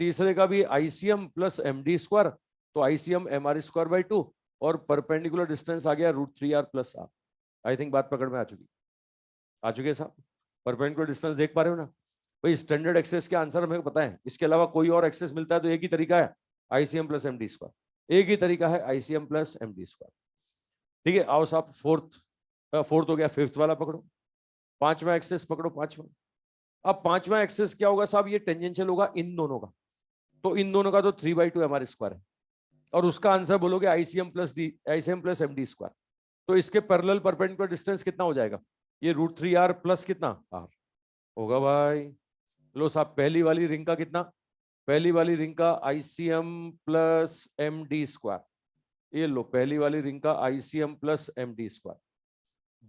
तीसरे का भी ICM प्लस MD², तो ICM mr²/2 और परपेंडिकुलर डिस्टेंस आ गया √3r plus r। I think बात पकड़ में आ चुकी, आ चुके साहब, परपेंडिकुलर डिस्टेंस देख पा रहे हो ना भाई। स्टैंडर्ड एक्सेस के आंसर हमें पता है, इसके अलावा कोई और एक्सेस मिलता है तो एक ही तरीका है ICM प्लस MD², एक ही तरीका है ICM प्लस MD²। ठीक है, आओ साहब फोर्थ हो गया, फिफ्थ वाला पकड़ो, पांचवा एक्सेस पकड़ो, पांचवा। अब पांचवा एक्सेस क्या होगा साहब, ये टेंजेंशियल होगा इन दोनों का, तो इन दोनों का तो 3/2 mr² है, और उसका आंसर बोलोगे ICM प्लस MD², तो इसके पैरेलल परपेंडिकुलर डिस्टेंस कितना हो जाएगा, ये √3r प्लस कितना r होगा भाई। लो साहब पहली वाली रिंग का कितना, पहली वाली रिंग का ICM प्लस MD², ये लो पहली वाली रिंग का ICM प्लस MD²।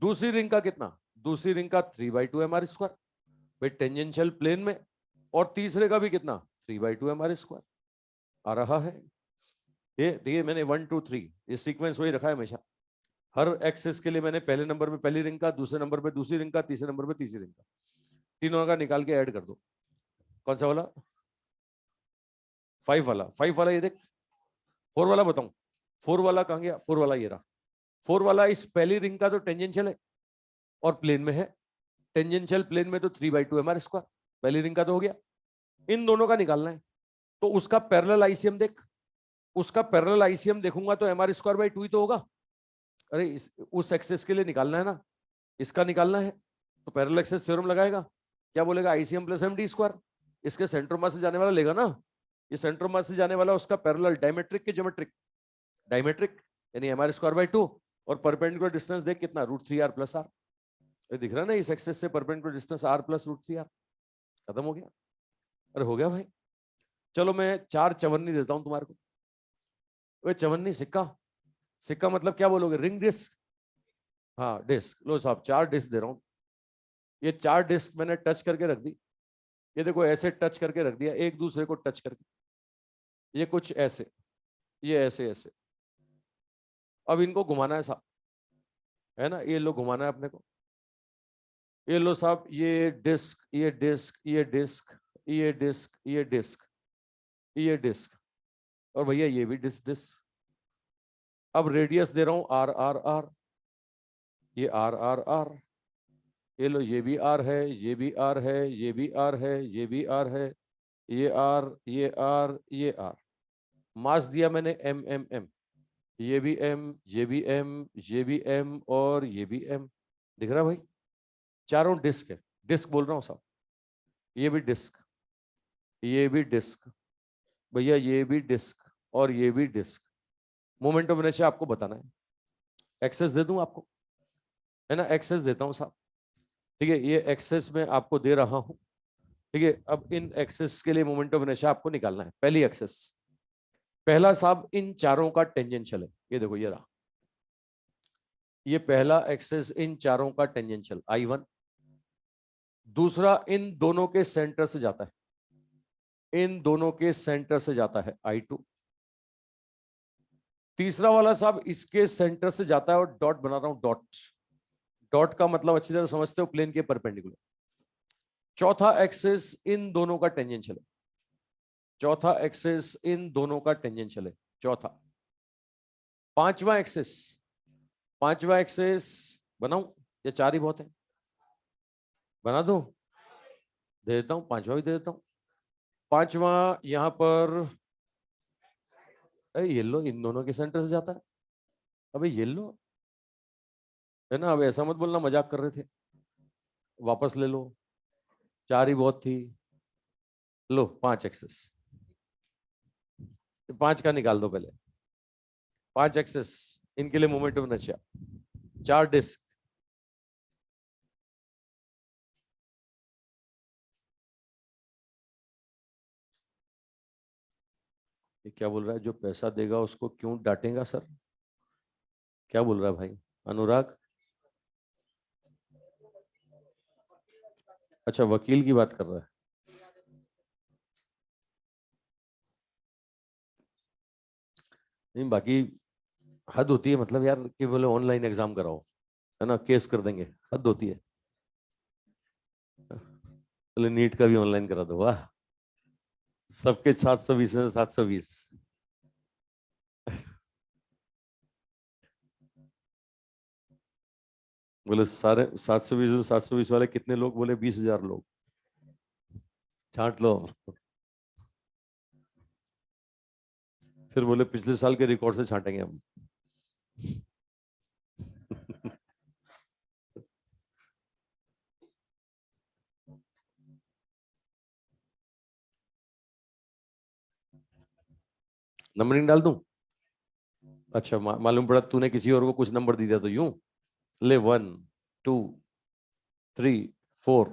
दूसरी रिंग का कितना, दूसरी रिंग का 3/2 mr² भाई टेंजेंशियल प्लेन में, और तीसरे का भी कितना 3/2 mr² आ रहा है। ये देखिए मैंने 1 2 3 ये सीक्वेंस वही रखा है हमेशा, हर एक्सेस के लिए मैंने पहले नंबर पे पहली रिंग का, दूसरे नंबर पे दूसरी रिंग का, तीसरे नंबर पे तीसरी रिंग का, तीनों का निकाल के ऐड कर दो। कौन सा वाला? 5 वाला। 5 वाला ये देख। 4 वाला बताऊं? 4 वाला कहां गया? 4 वाला ये रहा। 4 वाला इस पहली रिंग का तो टेंजेंशियल है और प्लेन में है। टेंजेंशियल प्लेन में तो 3/2 mr स्क्वायर पहली रिंग का तो हो गया। इन दोनों का निकालना है तो उसका पैरेलल आईसीएम देख। उसका पैरेलल आईसीएम देखूंगा तो mr² 2 ही तो होगा। अरे उस एक्सेस के लिए निकालना है ना, इसका निकालना है तो पैरेलल एक्सेस थ्योरम लगाएगा। क्या बोलेगा? ICM plus md²। इसके सेंटर मास से जाने वाला लेगा ना, ये सेंटर मास से जाने वाला उसका पैरेलल डायमेट्रिक के ज्योमेट्रिक। डायमेट्रिक यानी mr²/2 और परपेंडिकुलर डिस्टेंस देख कितना? √3r + r। ये दिख रहा है ना, इस एक्सेस से परपेंडिकुलर डिस्टेंस r + √3r। खत्म हो गया। अरे हो गया भाई। चलो मैं 4 चवन्नी देता हूं तुम्हारे को। वे चवन्नी सिक्का। सिक्का मतलब क्या बोलोगे? Ring disc. हाँ डिस्क। लो साहब 4 डिस्क दे रहा हूं। ये 4 डिस्क मैंने टच करके रख दी। ये देखो ऐसे टच करके रख दिया, एक दूसरे को टच करके। ये कुछ ऐसे, ये ऐसे ऐसे। अब इनको घुमाना है साहब, है ना? ये लो घुमाना है अपने को। ये लो साहब, ये डिस्क, ये डिस्क, ये डिस्क, ये डिस्क, ये डिस्क, ये डिस्क, और भैया ये भी डिस्क डिस्क। अब रेडियस दे रहा हूं आर आर आर। ये आर आर आर। ये लो ये भी आर है, ये भी आर है, ये भी आर है, ये भी आर है, ये आर, ये आर, ये आर। मास दिया मैंने एम एम एम। ये भी एम, ये भी एम, ये भी एम और ये भी एम। दिख रहा है भाई? चारों डिस्क है। डिस्क बोल रहा हूं साहब। ये भी डिस्क, ये भी डिस्क, भैया ये भी डिस्क और ये भी डिस्क। मोमेंट ऑफ इनर्शिया आपको बताना है। एक्सेस दे दूं आपको, है ना? एक्सेस देता हूं साहब। ठीक है, ये एक्सेस में आपको दे रहा हूं। ठीक है, अब इन एक्सेस के लिए मोमेंट ऑफ इनर्शिया आपको निकालना है। पहली एक्सेस, पहला साहब इन चारों का टेंजेंशियल है। ये देखो ये रहा, ये पहला एक्सेस इन चारों का टेंजेंशियल I1। दूसरा इन दोनों के सेंटर से जाता है, इन दोनों के सेंटर से जाता है I2। तीसरा वाला साहब इसके सेंटर से जाता है और डॉट बना रहा हूं, डॉट। डॉट का मतलब अच्छी तरह समझते हो, प्लेन के परपेंडिकुलर। चौथा एक्सेस इन दोनों का टेंजेंशियल है। चौथा एक्सेस इन दोनों का टेंजेंशियल है, चौथा। पांचवा एक्सेस, पांचवा एक्सेस बनाऊं या 4 ही बहुत है? बना दूं? दे देता हूं, पांचवा भी दे देता हूं। पांचवा यहां पर येलो इन दोनों के सेंटर से जाता है। अबे येलो है ना, अब ऐसा मत बोलना मजाक कर रहे थे। वापस ले लो, 4 ही बहुत थी। लो 5 एक्सेस, 5 का निकाल दो पहले। 5 एक्सेस, इनके लिए मोमेंट ऑफ इनर्शिया। 4 डिस्क, ये क्या बोल रहा है? जो पैसा देगा उसको क्यों डांटेगा सर? क्या बोल रहा है भाई? अनुराग? अच्छा वकील की बात कर रहा है। नहीं बाकी हद होती है, मतलब यार कि बोले ऑनलाइन एग्जाम कराओ, है ना, केस कर देंगे, हद होती है। बोले नीट का भी ऑनलाइन करा दो, वाह। सबके 720 में 720। बोले सारे 720, 720 वाले कितने लोग? बोले 20,000 लोग। छांट लो। फिर बोले पिछले साल के रिकॉर्ड से छांटेंगे हम। नंबरिंग डाल दूं? अच्छा मालूम पड़ा तूने किसी और को कुछ नंबर दिया तो यूं ले 1 2 3 4,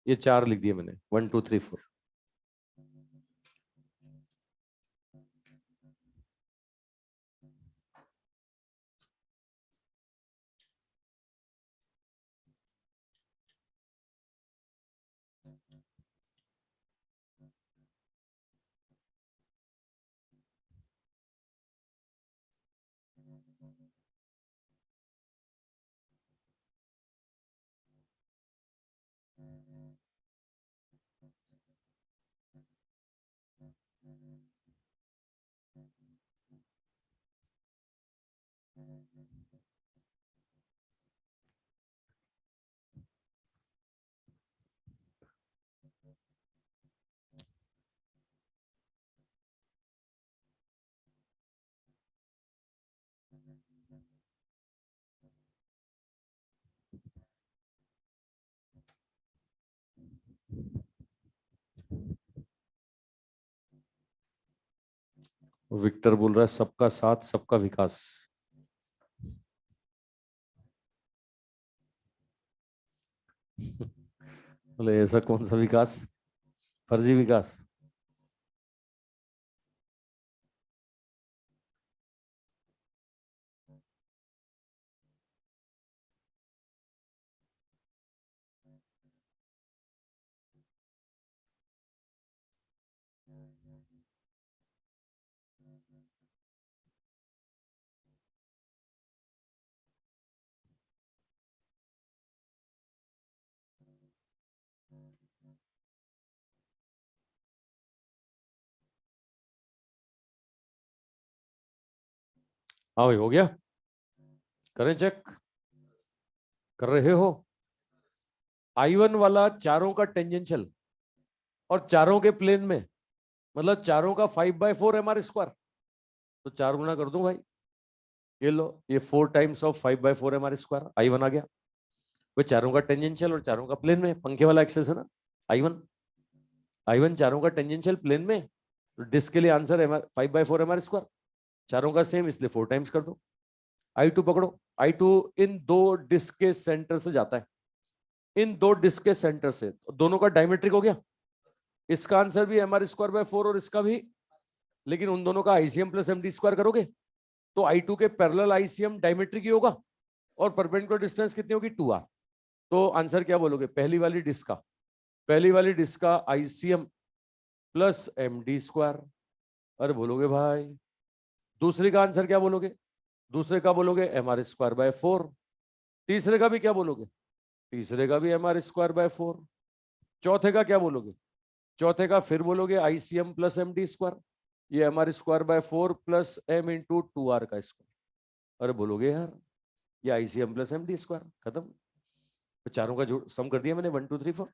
ये 4 लिख दिए मैंने, 1 2 3 4। विक्टर बोल रहा है सबका साथ सबका विकास। बोले ऐसा कौन सा विकास? फर्जी विकास। हाँ भाई, हो गया। करें चेक? कर रहे हो? I1 वाला चारों का टेंजेंशियल और चारों के प्लेन में, मतलब चारों का 5/4 एम आर स्क्वायर। तो 4 गुना कर दूं भाई। ये लो, ये 4 times of 5/4 M R square I1 आ गया। वो चारों का टेंजेंशियल और चारों का प्लेन में, पंखे वाला एक्सेस है ना। I1 चारों का टेंजेंशियल प्लेन में, तो डिस्क के लिए आंसर है 5/4 एम आर स्क्वायर। चारों का सेम, इसलिए 4 टाइम्स कर दो। I2 पकड़ो। I2 इन दो डिस्क के सेंटर से जाता है, इन दो डिस्क के सेंटर से, तो दोनों का डायमेट्रिक हो गया। इसका आंसर भी mr²/4 और इसका भी, लेकिन उन दोनों का आईसीएम प्लस एमडी स्क्वायर करोगे तो I2 के पैरेलल आईसीएम डायमेट्रिक ही होगा और परपेंडिकुलर डिस्टेंस कितनी होगी? 2r। तो आंसर क्या बोलोगे? पहली वाली डिस्क का आईसीएम प्लस एमडी स्क्वायर। अरे बोलोगे भाई। दूसरे का आंसर क्या बोलोगे? दूसरे का बोलोगे mr²/4। तीसरे का भी क्या बोलोगे? तीसरे का भी mr²/4। चौथे का क्या बोलोगे? चौथे का फिर बोलोगे आईसीएम प्लस एमडी स्क्वायर। ये mr²/4 plus m into 2r का स्क्वायर। अरे बोलोगे यार, ये आईसीएम प्लस एमडी स्क्वायर, खत्म। तो चारों का जोड़ सम कर दिया मैंने, 1 2 3 4।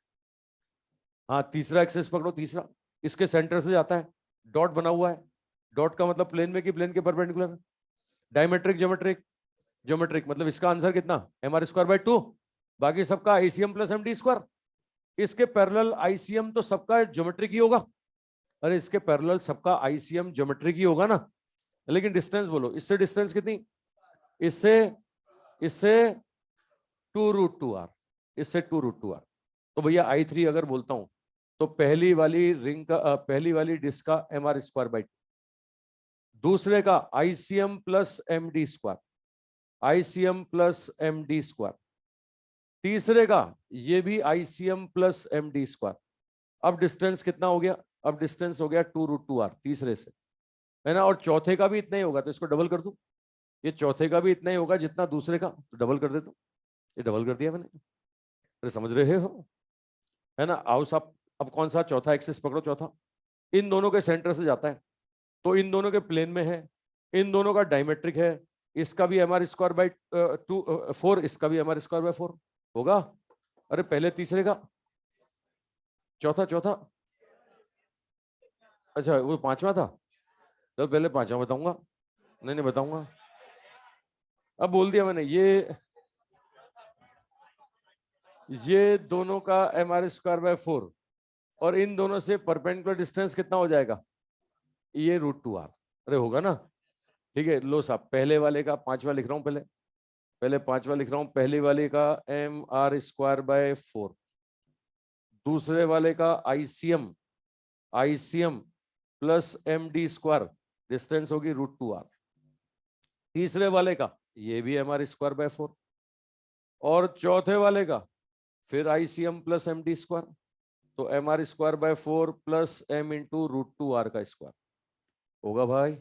हाँ, तीसरा एक्सेस पकड़ो। तीसरा इसके सेंटर से जाता है, डॉट बना हुआ है। डॉट का मतलब प्लेन में कि प्लेन के परपेंडिकुलर? Diametric geometric. ज्योमेट्रिक मतलब इसका आंसर कितना? mr²/2। बाकी सबका आईसीएम प्लस एमडी स्क्वायर। इसके पैरेलल आईसीएम तो सबका ज्योमेट्रिक ही होगा। अरे इसके पैरेलल सबका आईसीएम ज्योमेट्रिक ही होगा ना। लेकिन डिस्टेंस बोलो, इससे डिस्टेंस कितनी? इससे इससे 2√2r। इससे 2√2r। तो भैया I3 अगर बोलता हूं तो पहली वाली रिंग का पहली वाली डिस्क का mr²/2, दूसरे का ICM plus MD square, ICM plus MD square, तीसरे का ये भी आईसीएम प्लस एमडी स्क्वायर। अब डिस्टेंस कितना हो गया? अब डिस्टेंस हो गया 2√2r तीसरे से, है ना। और चौथे का भी इतना ही होगा, तो इसको डबल कर दूं। ये चौथे का भी इतना ही होगा जितना दूसरे का, तो डबल कर देता हूं। ये डबल कर दिया मैंने। अरे समझ रहे हो, है ना। आओ साहब, अब कौन सा चौथा एक्सिस पकड़ो। चौथा इन दोनों के सेंटर से जाता है, तो इन दोनों के प्लेन में है, इन दोनों का डायमेट्रिक है। इसका भी mr²/4, इसका भी mr²/4 होगा। अरे पहले तीसरे का, चौथा चौथा, अच्छा वो पांचवा था। तो पहले पांचवा बताऊंगा। नहीं नहीं बताऊंगा, अब बोल दिया मैंने। ये दोनों का mr²/4 और इन दोनों से परपेंडिकुलर डिस्टेंस कितना हो जाएगा? ये √2r। अरे होगा ना। ठीक है, लो साहब, पहले वाले का पांचवा लिख रहा हूं। पहले पहले पांचवा लिख रहा हूं। पहले वाले का mr²/4, दूसरे वाले का ICM ICM plus MD square, distance होगी √2r। तीसरे वाले का ये भी mr²/4 और चौथे वाले का फिर आईसीएम प्लस एमडी स्क्वायर। तो mr²/4 plus m into √2r का स्क्वायर होगा भाई।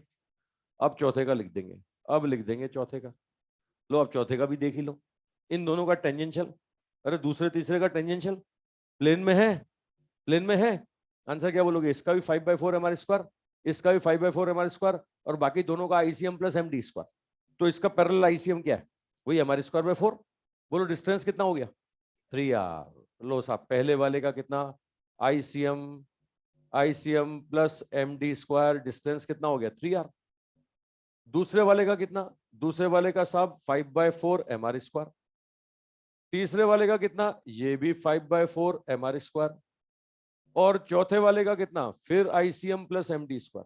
अब चौथे का लिख देंगे, अब लिख देंगे चौथे का। लो अब चौथे का भी देख ही लो। इन दोनों का टेंजेंशियल, अरे दूसरे तीसरे का टेंजेंशियल प्लेन में है, प्लेन में है। आंसर क्या बोलोगे? इसका भी 5/4 mr², इसका भी 5/4 mr² और बाकी दोनों का आईसीएम प्लस एमडी स्क्वायर। तो इसका पैरेलल आईसीएम क्या है? वही mr²/4। बोलो डिस्टेंस कितना हो गया? 3r। लो साहब, पहले वाले का कितना? ICM ICM plus MD square, distance कितना हो गया? 3r। दूसरे वाले का कितना? दूसरे वाले का साहब 5/4 mr²। तीसरे वाले का कितना? ये भी 5/4 mr²। और चौथे वाले का कितना? फिर आईसीएम प्लस एमडी स्क्वायर।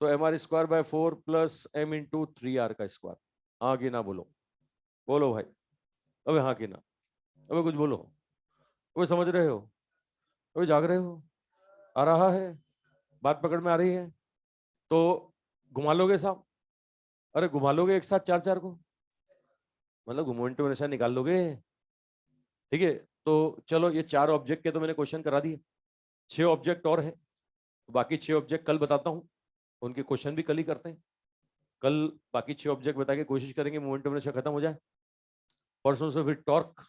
तो mr²/4 plus m into 3r का स्क्वायर। हाँ कि ना बोलो, बोलो भाई, अबे हाँ कि ना, अबे कुछ बोलो, अबे समझ रहे हो, अबे जाग रहे हो, आ रहा है, बात पकड़ में आ रही है? तो घुमा लोगे साहब, अरे घुमा लोगे एक साथ चार चार को, मतलब घुमंटू निशान निकाल लोगे। ठीक है, तो चलो ये 4 ऑब्जेक्ट के तो मैंने क्वेश्चन करा दिए, 6 ऑब्जेक्ट और है, तो बाकी 6 ऑब्जेक्ट कल बताता हूँ, उनके क्वेश्चन भी कल ही करते हैं। कल बाकी 6 ऑब्जेक्ट बता के कोशिश करेंगे मोमेंटम इनर्शिया खत्म हो जाए। परसों से फिर टॉर्क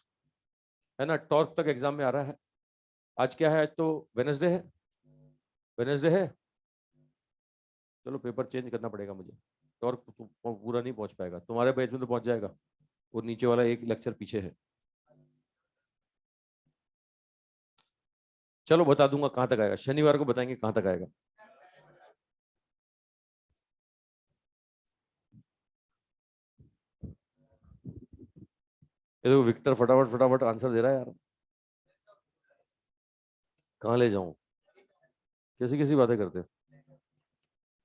है ना, टॉर्क तक एग्जाम में आ रहा है। आज क्या है, आज तो वेडनेसडे है, वेडनेसडे है, चलो पेपर चेंज करना पड़ेगा मुझे। टॉर्क तो पूरा नहीं पहुंच पाएगा, तुम्हारे बैच में तो पहुंच जाएगा, वो नीचे वाला एक लेक्चर पीछे है। चलो बता दूंगा कहां तक आएगा, शनिवार को बताएंगे कहां तक आएगा। ये देखो विक्टर फटाफट फटाफट आंसर दे रहा है यार, कहाँ ले जाऊं, कैसी कैसी बातें करते हो।